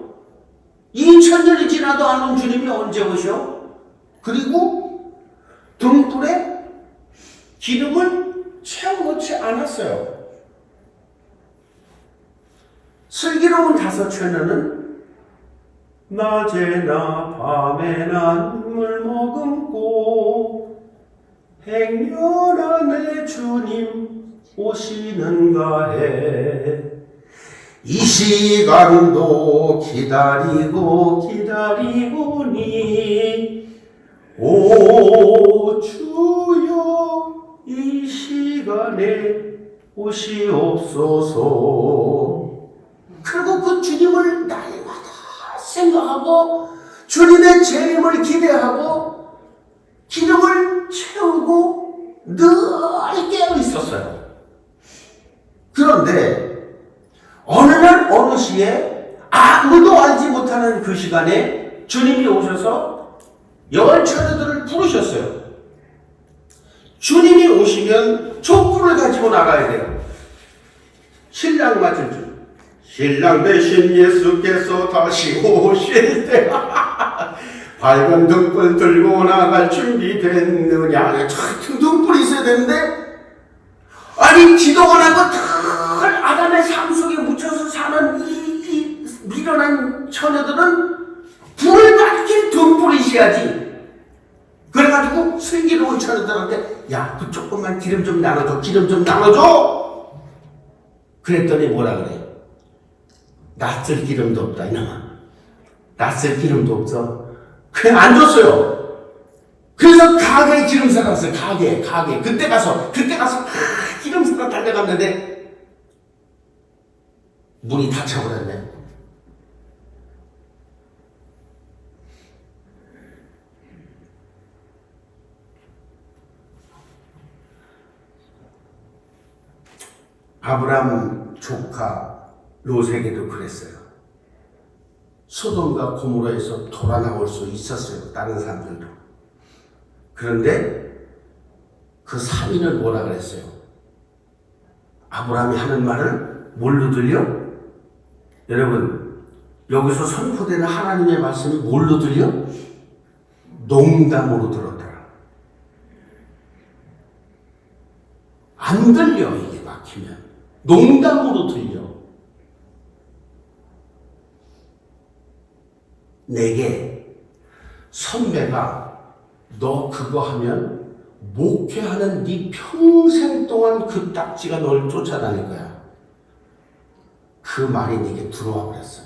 2000년이 지나도 안 온 주님이 언제 오셔? 그리고 등불에 기름을 채워놓지 않았어요. 슬기로운 5 처녀는 낮에나 밤에나 물 머금고 행여나 내 주님 오시는가 해. 이 시간도 기다리고 기다리고니 오 주여 이 시간에 오시옵소서. 그리고 그 주님을 날마다 생각하고 주님의 재림을 기대하고 기름을 채우고 늘 깨어 있었어요. 그런데 어느 날 어느 시에 아무도 알지 못하는 그 시간에 주님이 오셔서 열 처녀들을 부르셨어요. 주님이 오시면 촛불을 가지고 나가야 돼요. 신랑 맞을 줄. 신랑 대신 예수께서 다시 오실 때 밝은 등불 들고 나갈 준비됐느냐. 등불이 있어야 되는데 아니 기도가 나고 늘 아담의 삶 속에 묻혀서 사는 이 미련한 처녀들은 불을 밝힌 등불이 있어야지. 그래가지고 슬기로운 처녀들한테 야, 그 조금만 기름 좀 나눠줘. 기름 좀 나눠줘. 그랬더니 뭐라 그래? 낯설 기름도 없다 이놈아. 낯설 기름도 없어. 그냥 안 줬어요. 그래서 가게에 기름 사러 갔어요. 가게. 그때 가서 기름 사러 달려갔는데 문이 닫혀버렸네. 아브라함 조카 롯에게도 그랬어요. 소돔과 고모라에서 돌아 나올 수 있었어요. 다른 사람들도. 그런데 그 3인은 뭐라 그랬어요? 아브라함이 하는 말을 뭘로 들려? 여러분, 여기서 선포되는 하나님의 말씀이 뭘로 들려? 농담으로 들었더라. 안 들려, 이게 막히면. 농담으로 들려. 내게 선배가 너 그거 하면 목회하는 네 평생 동안 그 딱지가 널 쫓아다닐 거야. 그 말이 내게 들어와 버렸어.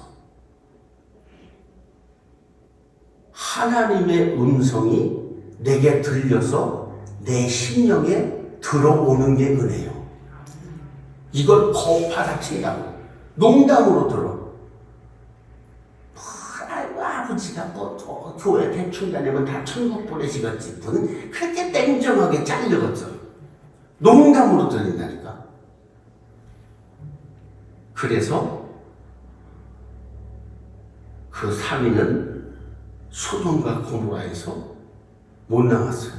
하나님의 음성이 내게 들려서 내 심령에 들어오는 게 은혜요. 이걸 거파닥친다고 농담으로 들어. 아이고 아버지가 뭐 교회 대충 다니면 다 천국 보내시겠지. 그렇게 땡정하게 잘려갔어. 농담으로 들린다니까. 그래서 그 3인은 소돔과 고모라에서 못 나왔어요.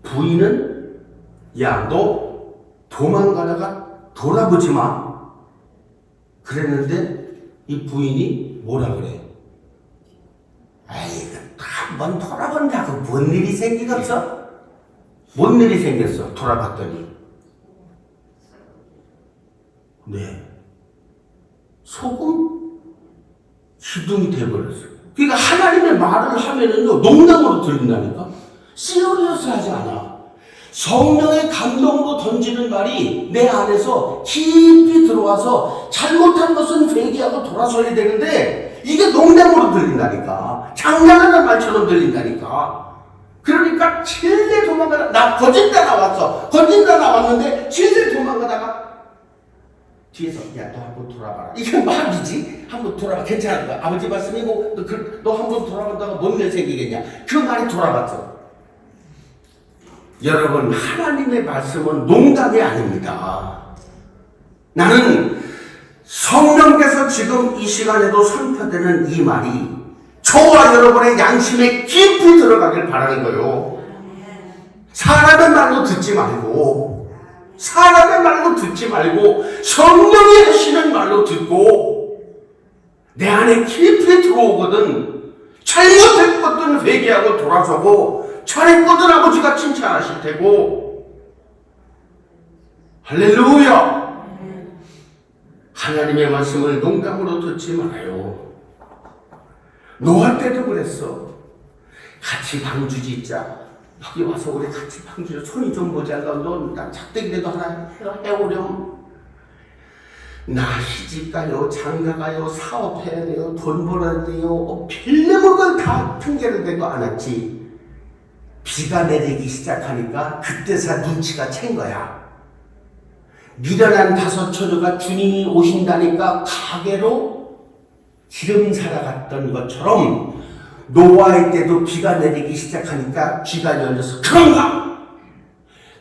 부인은 야, 너 도망가다가 돌아보지 마. 그랬는데 이 부인이 뭐라 그래? 아이고, 한번 돌아본다고 뭔 일이 생기겠어? 뭔 일이 생겼어? 돌아봤더니 네, 소금 기둥이 돼버렸어. 그러니까 하나님의 말을 하면은요 농담으로 들린다니까. 시리어스 하지 않아. 성령의 감동으로 던지는 말이 내 안에서 깊이 들어와서 잘못한 것은 회개하고 돌아서야 되는데 이게 농담으로 들린다니까. 장난하는 말처럼 들린다니까. 그러니까 칠레 도망가다 나 거짓다 나왔는데 칠레 도망가다가 뒤에서 야, 너 한번 돌아봐라. 이게 말이지. 한번 돌아봐. 괜찮을 거야. 아버지 말씀이 뭐 너 한번 돌아간다가 뭔 일 생기겠냐. 그 말이 돌아봤어. 여러분, 하나님의 말씀은 농담이 아닙니다. 나는 성령께서 지금 이 시간에도 선포되는 이 말이 저와 여러분의 양심에 깊이 들어가길 바라는 거예요. 사람의 말로 듣지 말고 성령이 하시는 말로 듣고 내 안에 깊이 들어오거든. 잘못했거든 회개하고 돌아서고 잘했거든 아버지가 칭찬하실 테고. 할렐루야. 하나님의 말씀을 농담으로 듣지 말아요. 노아 때도 그랬어. 같이 방주 짓자. 여기 와서 우리 같이 방주 손이 좀 모자라. 넌 작대기라도 하나 해오렴. 나 시집가요, 장가가요, 사업해야 돼요, 돈 벌어야 돼요. 빌려먹은 걸 다 핑계를 대고 안 왔지. 비가 내리기 시작하니까 그때서 눈치가 챈 거야. 미련한 다섯 처녀가 주님이 오신다니까 가게로 기름 사러 갔던 것처럼 노아의 때도 비가 내리기 시작하니까 귀가 열려서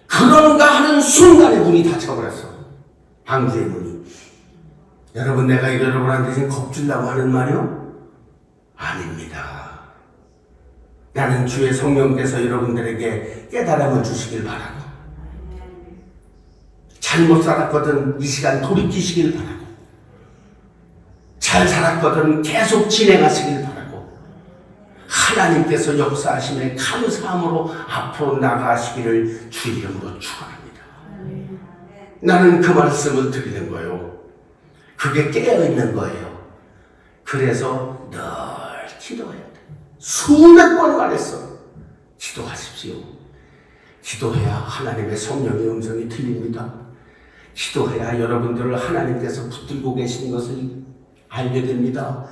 그런가 하는 순간에 문이 닫혀버렸어. 방주의 문이. 여러분, 내가 여러분한테 지금 겁주려고 하는 말이요? 아닙니다. 나는 주의 성령께서 여러분들에게 깨달음을 주시길 바라고, 잘못 살았거든 이 시간 돌이키시길 바라고, 잘 살았거든 계속 진행하시길 바라고, 하나님께서 역사하심에 감사함으로 앞으로 나가시기를 주 이름으로 축원합니다. 나는 그 말씀을 드리는 거예요. 그게 깨어있는 거예요. 그래서 늘 기도해야 돼. 수백 번 말했어. 기도하십시오. 기도해야 하나님의 성령의 음성이 들립니다. 기도해야 여러분들을 하나님께서 붙들고 계시는 것을 알게 됩니다.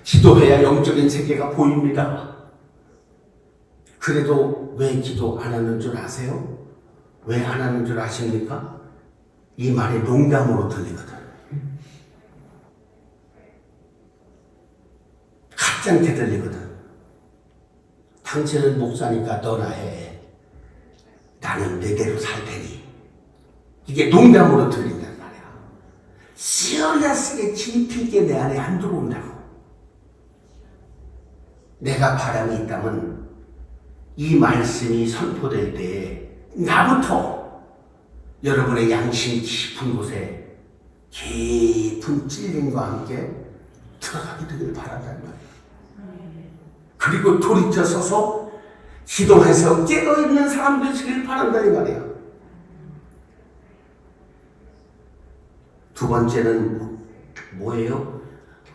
기도해야 영적인 세계가 보입니다. 그래도 왜 기도 안 하는 줄 아세요? 왜 안 하는 줄 아십니까? 이 말이 농담으로 들리거든. 가짜게 들리거든. 당신은 목사니까 너나 해. 나는 내대로 살 테니. 이게 농담으로 들린단 말이야. 시리어스하게 깊이 있게 내 안에 안 들어온다고. 내가 바람이 있다면 이 말씀이 선포될 때 나부터 여러분의 양심 깊은 곳에 깊은 찔림과 함께 들어가게 되길 바란단 말이야. 그리고 돌이켜 서서 기도해서 깨어있는 사람 되시길 바란다 이 말이야. 두 번째는 뭐예요?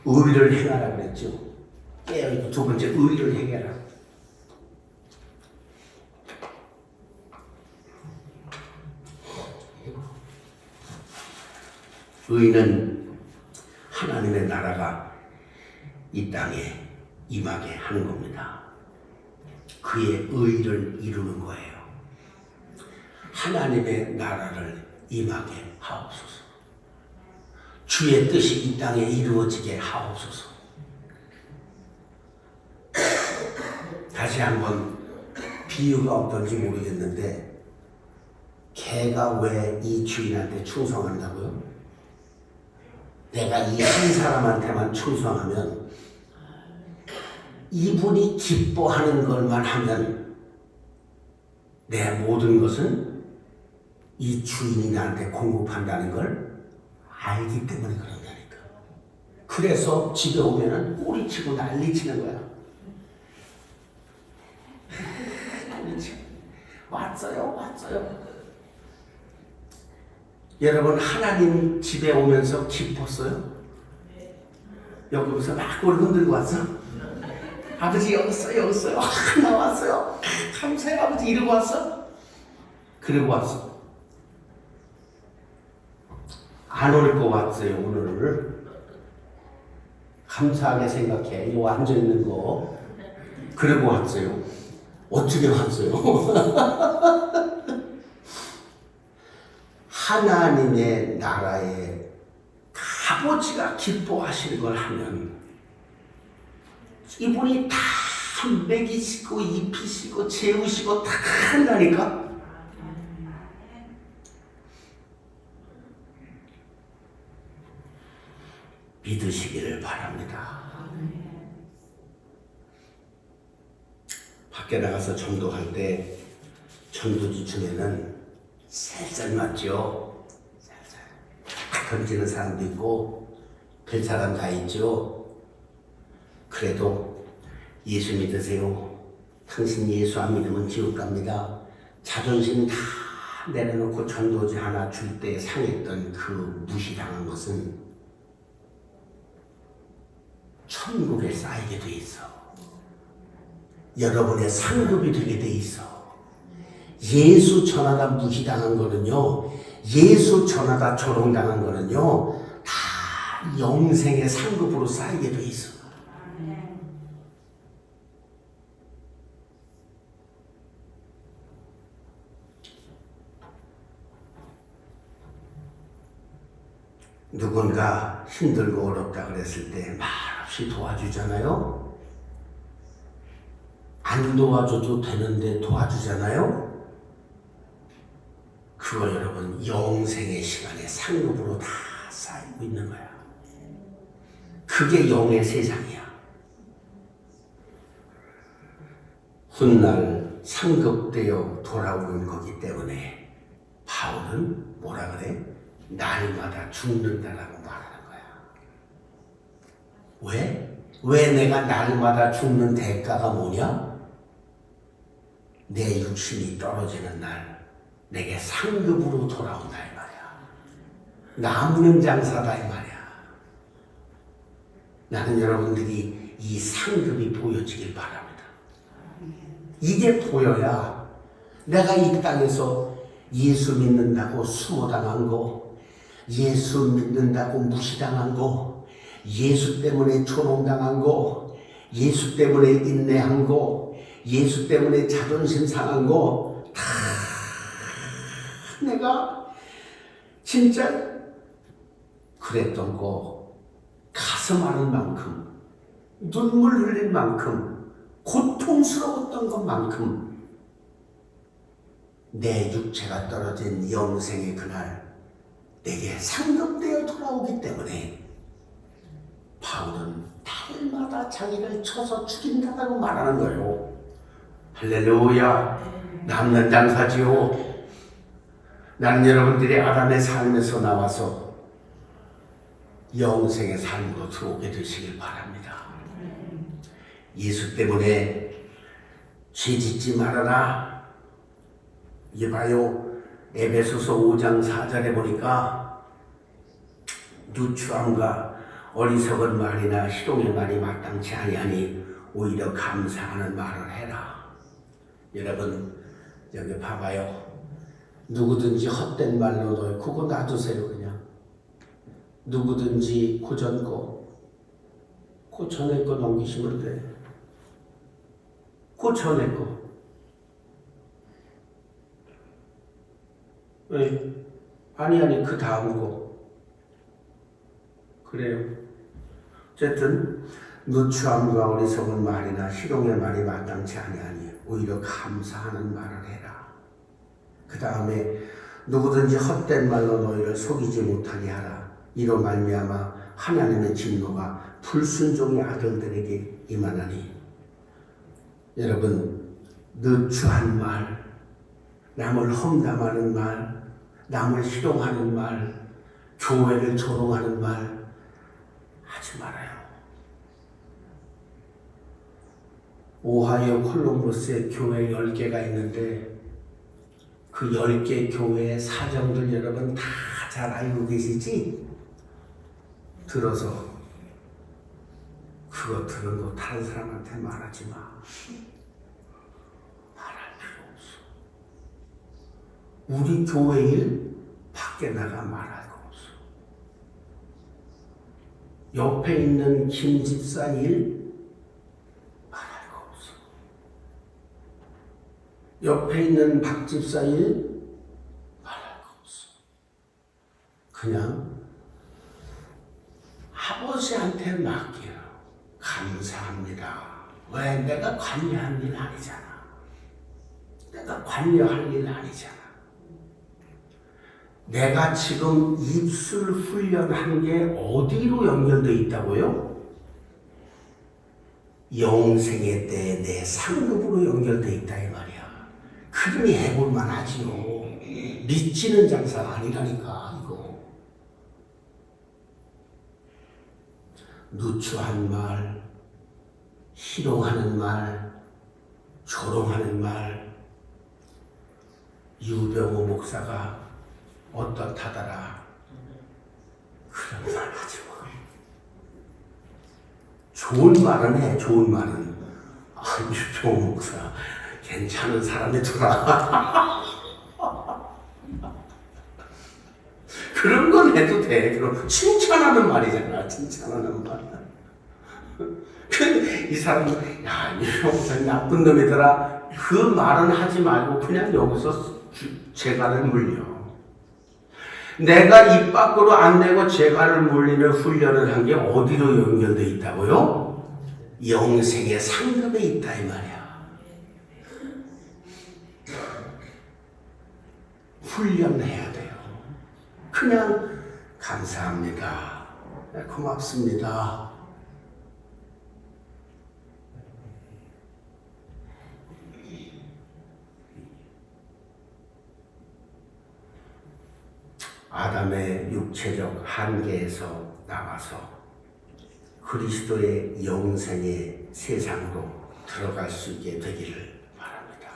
의를 행하라 그랬죠. 깨어있고 두 번째 의를 행해라. 의는 하나님의 나라가 이 땅에 임하게 하는 겁니다. 그의 의를 이루는 거예요. 하나님의 나라를 임하게 하옵소서. 주의 뜻이 이 땅에 이루어지게 하옵소서. 다시 한번 비유가 어떤지 모르겠는데, 개가 왜 이 주인한테 충성한다고요? 내가 이 한 사람한테만 충성하면 이분이 기뻐하는 것만 하면 내 모든 것은 이 주인이 나한테 공급한다는 걸 알기 때문에 그런다니까. 그래서 집에 오면은 꼬리치고 난리치는 거야. 꼬리치고 왔어요. 여러분, 하나님 집에 오면서 기뻤어요? 여기 오면서 막 꼬리 흔들고 왔어? 아버지 여기 있어요. 나왔어요. 감사해요 아버지. 이러고 왔어? 그러고 왔어. 안 올 거 왔어요 오늘을. 감사하게 생각해. 요 앉아있는 거. 그러고 왔어요. 어떻게 왔어요? 하나님의 나라에 아버지가 기뻐하시는 걸 하면 이분이 다 먹이시고 입히시고 재우시고 다 한다니까. 믿으시기를 바랍니다. 밖에 나가서 전도할 때 전도지 중에는 살살 맞죠. 살살 던지는 사람도 있고 별 사람 다 있죠. 그래도 예수 믿으세요. 당신 예수 안 믿으면 지옥 갑니다. 자존심 다 내려놓고 전도지 하나 줄 때 상했던 그 무시당한 것은 천국에 쌓이게 돼 있어. 여러분의 상급이 되게 돼 있어. 예수 전하다 무시당한 거는요, 예수 전하다 조롱당한 거는요, 다 영생의 상급으로 쌓이게 돼 있어. 누군가 힘들고 어렵다 그랬을 때 말없이 도와주잖아요. 안 도와줘도 되는데 도와주잖아요. 그거 여러분 영생의 시간에 상급으로 다 쌓이고 있는 거야. 그게 영의 세상이야. 훗날 상급되어 돌아오는 거기 때문에 바울은 뭐라 그래? 날마다 죽는다라고 말하는 거야. 왜? 왜 내가 날마다 죽는 대가가 뭐냐? 내 육신이 떨어지는 날 내게 상급으로 돌아온다 이 말이야. 남는 장사다 이 말이야. 나는 여러분들이 이 상급이 보여지길 바랍니다. 이게 보여야 내가 이 땅에서 예수 믿는다고 수모당한 거, 예수 믿는다고 무시당한 거, 예수 때문에 조롱당한 거, 예수 때문에 인내한 거, 예수 때문에 자존심 상한 거, 다 내가 진짜 그랬던 거, 가슴 아는 만큼, 눈물 흘린 만큼, 고통스러웠던 것만큼 내 육체가 떨어진 영생의 그날 내게 상급되어 돌아오기 때문에 바울은 달마다 자기를 쳐서 죽인다고 말하는 거예요. 할렐루야. 남는 장사지요. 나는 여러분들이 아담의 삶에서 나와서 영생의 삶으로 들어오게 되시길 바랍니다. 예수 때문에 죄 짓지 말아라. 이게 봐요. 에베소서 5장 4절에 보니까 누추함과 어리석은 말이나 희롱의 말이 마땅치 아니하니 오히려 감사하는 말을 해라. 여러분 여기 봐봐요. 누구든지 헛된 말로 너 그거 놔두세요. 그냥 누구든지 고전 거, 그 전에 거 넘기시면 돼. 그 전에 거. 왜? 아니 그 다음 거. 그래요. 어쨌든 누추함과 어리석은 말이나 희롱의 말이 마땅치 아니하니 오히려 감사하는 말을 해라. 그 다음에 누구든지 헛된 말로 너희를 속이지 못하게 하라. 이로 말미암아 하나님의 진노가 불순종의 아들들에게 임하나니. 여러분 누추한 말, 남을 험담하는 말, 남을 희롱하는 말, 교회를 조롱하는 말 하지 말아요. 오하이오 콜럼버스에 교회 10개가 있는데 그 10개 교회의 사정들 여러분 다 잘 알고 계시지? 들어서 그거 들은 거 다른 사람한테 말하지 마. 말할 필요 없어. 우리 교회 일 밖에 나가 말할 거 없어. 옆에 있는 김 집사 일 말할 거 없어. 옆에 있는 박 집사 일 말할 거 없어. 그냥 아버지한테 맡겨요. 감사합니다. 왜? 내가 관여할 일 아니잖아. 내가 관여할 일 아니잖아. 내가 지금 입술 훈련한 게 어디로 연결되어 있다고요? 영생의 때 내 상급으로 연결되어 있다 이 말이야. 그러니 해볼만 하지요. 믿지는 장사가 아니라니까 이거. 누추한 말, 희롱하는 말, 조롱하는 말. 유병호 목사가 어떻다더라. 그런 말 하지 마. 좋은 말은 해, 좋은 말은. 아, 유병 목사, 괜찮은 사람이더라. 그런 건 해도 돼. 그럼 칭찬하는 말이잖아, 칭찬하는 말. 이 사람은, 야, 유병 목사 나쁜 놈이더라. 그 말은 하지 말고 그냥 여기서 재갈을 물려. 내가 입 밖으로 안 내고 재갈을 물리는 훈련을 한 게 어디로 연결되어 있다고요? 영생의 상급에 있다 이 말이야. 훈련해야 돼요. 그냥 감사합니다. 고맙습니다. 아담의 육체적 한계에서 나와서 그리스도의 영생의 세상으로 들어갈 수 있게 되기를 바랍니다.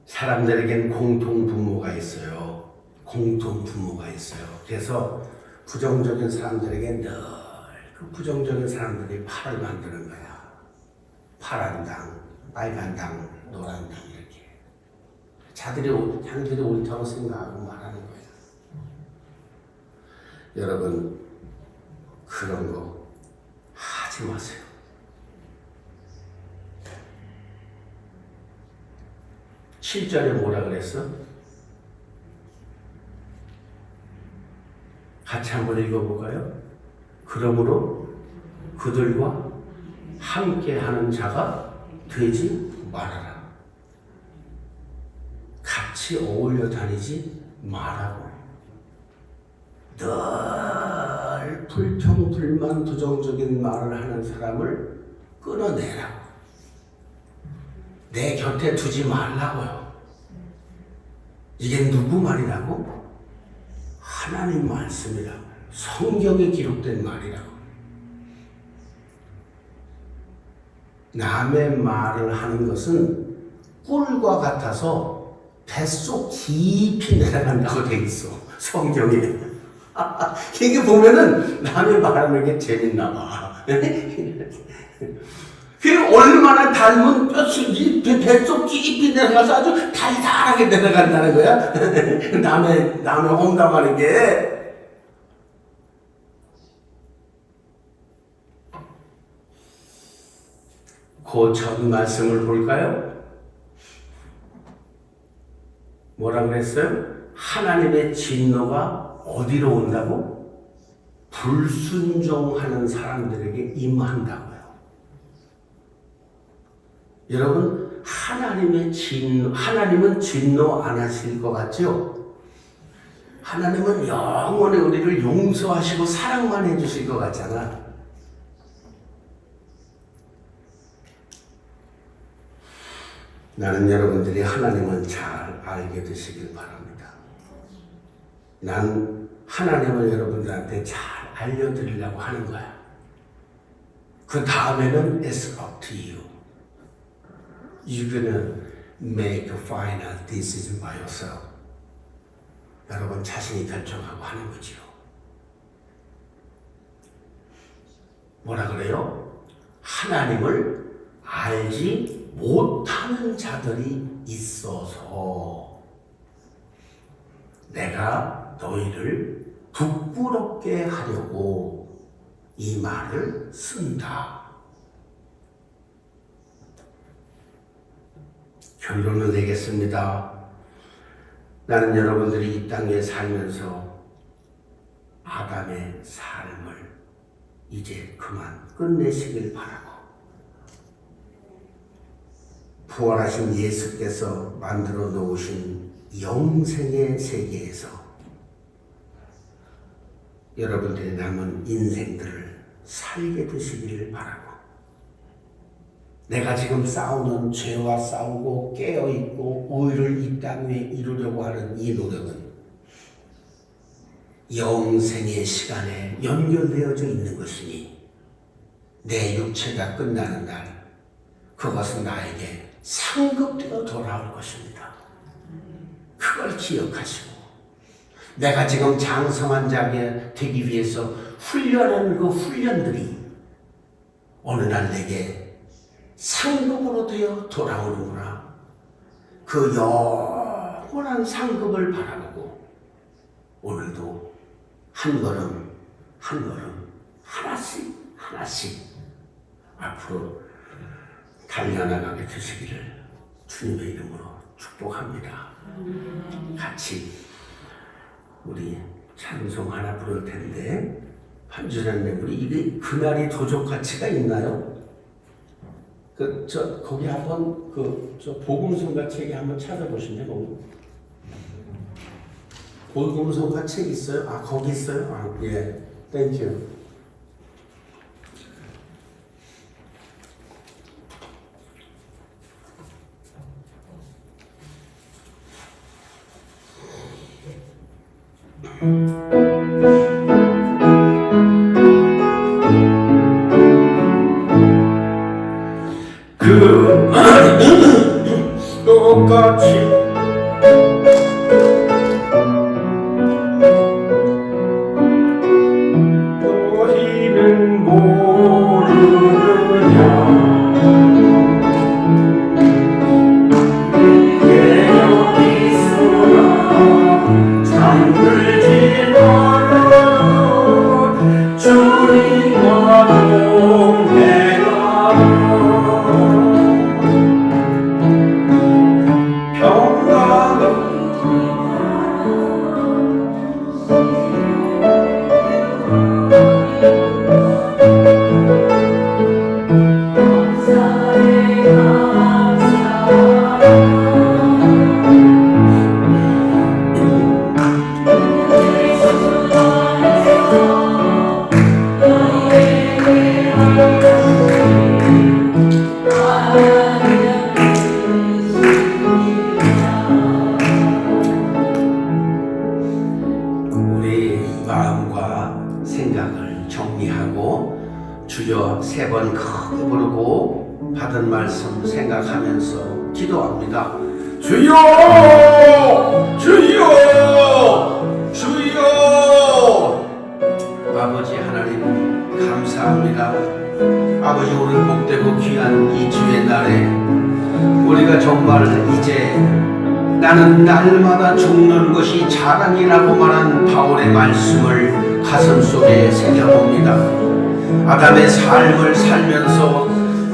사람들에겐 공통 부모가 있어요. 공통 부모가 있어요. 그래서 부정적인 사람들에게 늘 그 부정적인 사람들이 팔을 만드는 거야. 파란 당, 빨간 당, 노란 당 이렇게. 자기들이 옳다고 생각하고 말하는 거야. 여러분, 그런 거 하지 마세요. (7절에) 뭐라 그랬어? 같이 한번 읽어볼까요? 그러므로 그들과 함께하는 자가 되지 말아라. 같이 어울려 다니지 말라고. 늘 불평불만 부정적인 말을 하는 사람을 끊어내라고. 내 곁에 두지 말라고요. 이게 누구 말이라고? 하나님 말씀이라고. 성경에 기록된 말이라고. 남의 말을 하는 것은 꿀과 같아서 뱃속 깊이 내려간다고 돼 있어. 성경에. 이게 보면은 남의 말하는 게 재밌나 봐. 그 얼마나 닮은 뱃속 깊이 내려가서 아주 달달하게 내려간다는 거야. 남의 험담하는 게. 그 첫 말씀을 볼까요? 뭐라 그랬어요? 하나님의 진노가 어디로 온다고? 불순종하는 사람들에게 임한다고요. 여러분, 하나님은 진노 안 하실 것 같죠? 하나님은 영원히 우리를 용서하시고 사랑만 해주실 것 같잖아. 나는 여러분들이 하나님을 잘 알게 되시길 바랍니다. 난 하나님을 여러분들한테 잘 알려드리려고 하는 거야. 그 다음에는 it's up to you. You're gonna make a final decision by yourself. 여러분 자신이 결정하고 하는 거지요. 뭐라 그래요? 하나님을 알지 못하는 자들이 있어서 내가 너희를 부끄럽게 하려고 이 말을 쓴다. 결론을 내겠습니다. 나는 여러분들이 이 땅에 살면서 아담의 삶을 이제 그만 끝내시길 바라고, 부활하신 예수께서 만들어 놓으신 영생의 세계에서 여러분들의 남은 인생들을 살게 되시기를 바라고, 내가 지금 싸우는 죄와 싸우고 깨어있고 의를 이 땅에 이루려고 하는 이 노력은 영생의 시간에 연결되어져 있는 것이니 내 육체가 끝나는 날 그것은 나에게 상급되어 돌아올 것입니다. 그걸 기억하시고 내가 지금 장성한 자가 되기 위해서 훈련하는 그 훈련들이 어느 날 내게 상급으로 되어 돌아오는구나. 그 영원한 상급을 바라보고 오늘도 한 걸음 한 걸음 하나씩 앞으로 달려나가게 되시기를 주님의 이름으로 축복합니다. 같이 우리 찬송 하나 부를 텐데, 한주년님, 우리 이게 그날이 도적 가치가 있나요? 거기 한번 복음성가 책에 한번 찾아보시면 복음성가 책 있어요? 아, 거기 있어요? 아, 예, 땡큐. 똑같이 너희는 모르느냐 내 여기 있으나 잠들지 말라 주님과 동행하라 주여 세 번 크게 부르고 받은 말씀 생각하면서 기도합니다. 주여! 주여! 주여! 아버지 하나님 감사합니다. 아버지 오늘 복되고 귀한 이 주의 날에 우리가 정말 이제 나는 날마다 죽는 것이 자랑이라고 말한 바울의 말씀을 가슴속에 새겨봅니다. 아담의 삶을 살면서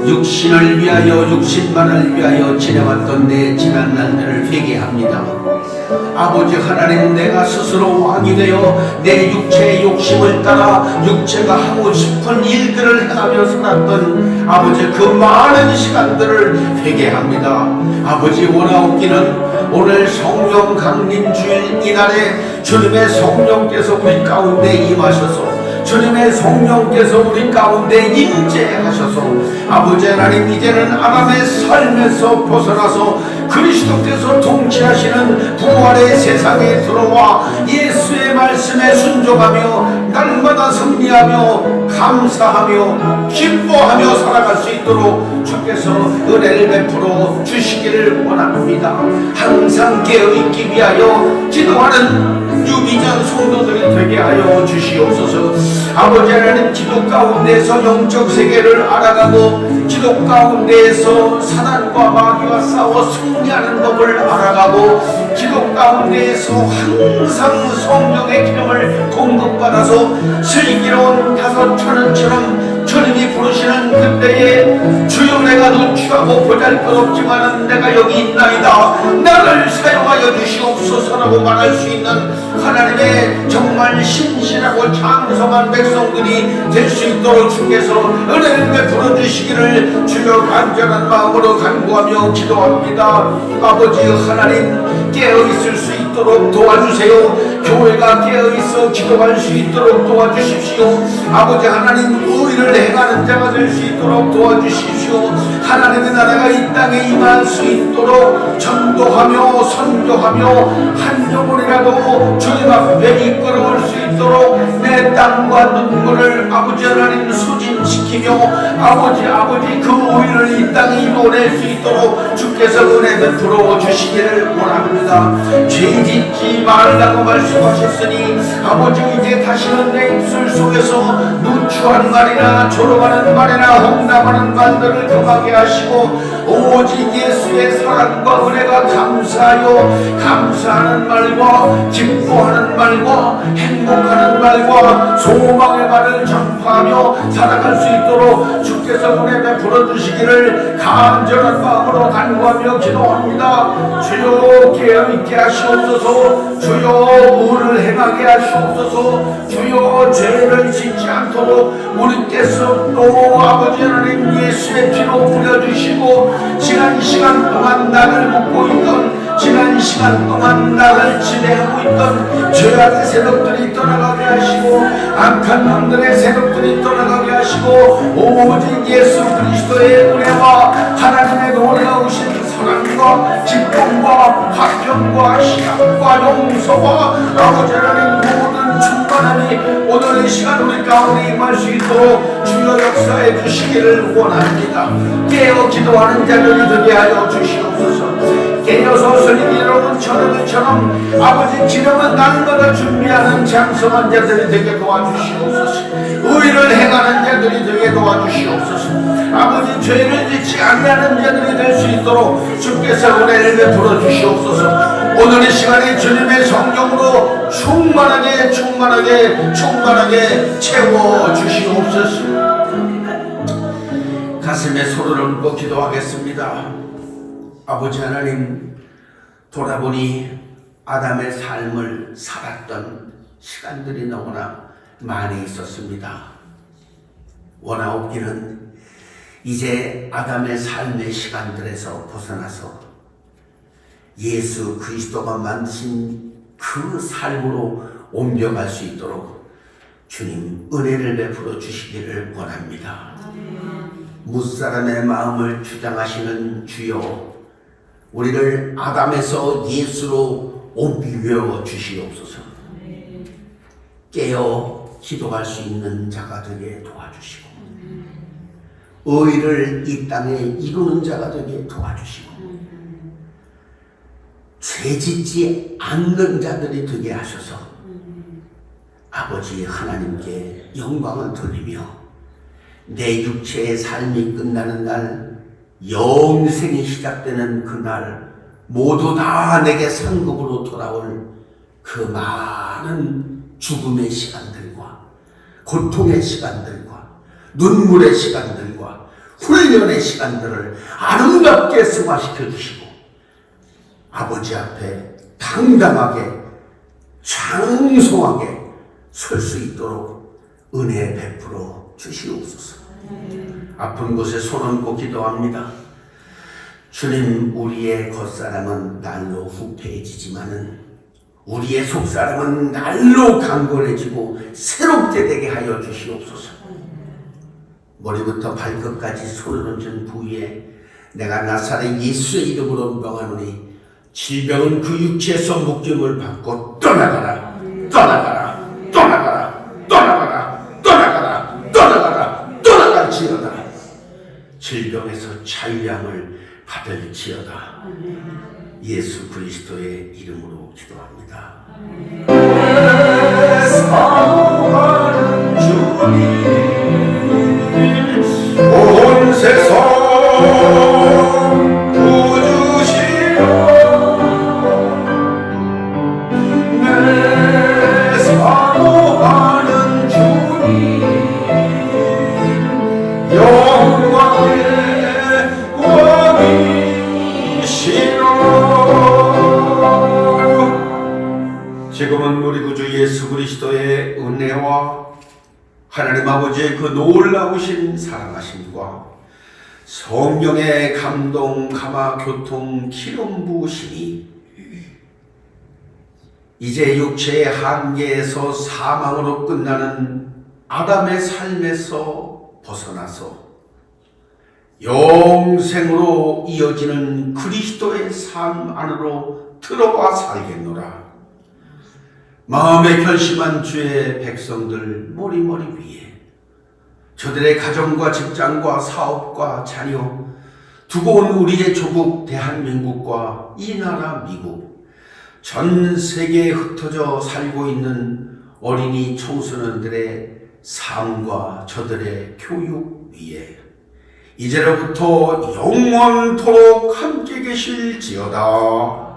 육신을 위하여 육신만을 위하여 지내왔던 내 지난 날들을 회개합니다. 아버지 하나님, 내가 스스로 왕이 되어 내 육체의 욕심을 따라 육체가 하고 싶은 일들을 행하며 살았던 아버지 그 많은 시간들을 회개합니다. 아버지 원하옵기는 오늘 성령 강림 주일 이날에 주님의 성령께서 우리 가운데 임하셔서 주님의 성령께서 우리 가운데 임재하셔서 아버지 하나님, 이제는 아담의 삶에서 벗어나서 그리스도께서 통치하시는 부활의 세상에 들어와 예수의 말씀에 순종하며 날마다 승리하며 감사하며 기뻐하며 살아갈 수 있도록 주께서 은혜를 베풀어 주시기를 원합니다. 항상 깨어있기 위하여 기도하는 유비전 성도들이 되게 하여 주시옵소서. 아버지 하나님, 기도 가운데서 영적 세계를 알아가고 기도 가운데에서 사단과 마귀와 싸워 승리하는 법을 알아가고 기도 가운데에서 항상 성령의 기름을 공급받아서 슬기로운 5천원처럼 주님이 부르시는 그때에 주여, 내가 누추하고 보잘것없지만은 내가 여기 있나이다, 나를 사용하여 주시옵소서라고 말할 수 있는 하나님의 정말 신실하고 장성한 백성들이 될 수 있도록 주께서 은혜를 베풀어 주시기를 주여 간절한 마음으로 간구하며 기도합니다. 아버지 하나님, 깨어있을 수 있도록 도와주세요. 교회가 깨어있어 기도할 수 있도록 도와주십시오. 아버지 하나님, 의를 행하는 자가 될 수 있도록 도와주십시오. 하나님의 나라가 이 땅에 임할 수 있도록 전도하며 선교하며 한 영혼이라도 주님 앞에 이끌어올 수 있도록 내 땀과 눈물을 아버지 하나님 소진시키며 아버지 그 의를 이 이 땅에 이루어낼 수 있도록 주께서 은혜 베풀어 주시기를 원합니다. 죄 짓지 말라고 말씀하셨으니 아버지 이제 다시는 내 입술 속에서 누추한 말이나 조롱하는 말이나 홍담하는 말들을 금하게 하시고 오직 예수의 사랑과 은혜가 감사하는 말과 기뻐하는 말과 행복하는 말과 소망의 말을 전파하며 살아갈 수 있도록 주께서 은혜 베풀어 주시기를 간절한 마음으로 간구하며 기도합니다. 주여 깨어있게 하시옵소서. 주여 의를 행하게 하시옵소서. 주여 죄를 짓지 않도록 우리께서 또 아버지 하나님 예수의 피로 뿌려주시고 지난 시간 동안 나를 묶고 있던 지난 시간 동안 나를 지배하고 있던 죄악의 세력들이 떠나가게 하시고 악한 놈들의 세력들이 떠나가게 하시고 오직 예수 그리스도의 은혜와 하나님의 놀라우신 사랑과 기쁨과 화평과 희락과 용서와 아버지 하나님 모든 충만함이 오늘 이 시간 우리 가운데 임할 수 있도록 주여 역사해 주시기를 원합니다. 깨어 기도하는 자들이 되게 하여 주시옵소서. 깨어서 스님이로는 저녁처럼 아버지 기름은 날마다 준비하는 장성한 자들이 되게 도와주시옵소서. 의를 행하는 자들이 되게 도와주시옵소서. 아버지 죄를 짓지 아니하는 자들이 될 수 있도록 주께서 은혜를 베풀어 주시옵소서. 오늘 이 시간에 주님의 성령으로 충만하게 채워 주시옵소서. 가슴에 손을 얹고 기도하겠습니다. 아버지 하나님, 돌아보니 아담의 삶을 살았던 시간들이 너무나 많이 있었습니다. 원하옵기는 이제 아담의 삶의 시간들에서 벗어나서 예수 그리스도가 만드신 그 삶으로 옮겨갈 수 있도록 주님 은혜를 베풀어 주시기를 원합니다. 무사람의 마음을 주장하시는 주여, 우리를 아담에서 예수로 옮겨 주시옵소서. 깨어 기도할 수 있는 자가 되게 도와주시고 의를 이 땅에 이루는 자가 되게 도와주시고 죄짓지 않는 자들이 되게 하셔서 아버지 하나님께 영광을 돌리며 내 육체의 삶이 끝나는 날, 영생이 시작되는 그날 모두 다 내게 상급으로 돌아올 그 많은 죽음의 시간들과 고통의 시간들과 눈물의 시간들과 훈련의 시간들을 아름답게 승화시켜 주시고 아버지 앞에 당당하게 장성하게 설 수 있도록 은혜 베풀어 주시옵소서. 아픈 곳에 손 얹고 기도합니다. 주님, 우리의 겉사람은 날로 후패해지지만은 우리의 속사람은 날로 강건해지고 새롭게 되게 하여 주시옵소서. 머리부터 발끝까지 손을 얹은 부위에 내가 나사렛 예수의 이름으로 명하노니 질병은 그 육체에서 묶임을 받고 떠나가라, 떠나가라, 떠나가라, 떠나가라, 떠나가라, 떠나가라, 떠나갈지어다. 질병에서 자유함을 받을지어다. 예수 그리스도의 이름으로 기도합니다. 사랑하는 주님, 온 세상 지금은 우리 구주 예수 그리스도의 은혜와 하나님 아버지의 그 놀라우신 사랑하심과 성령의 감동, 감화, 교통, 기름 부으심이 이제 육체의 한계에서 사망으로 끝나는 아담의 삶에서 벗어나서 영생으로 이어지는 그리스도의 삶 안으로 들어와 살겠노라. 마음에 결심한 주의 백성들 머리머리 위에 저들의 가정과 직장과 사업과 자녀 두고 온 우리의 조국 대한민국과 이 나라 미국, 전 세계에 흩어져 살고 있는 어린이 청소년들의 삶과 저들의 교육 위에 이제로부터 영원토록 함께 계실지어다.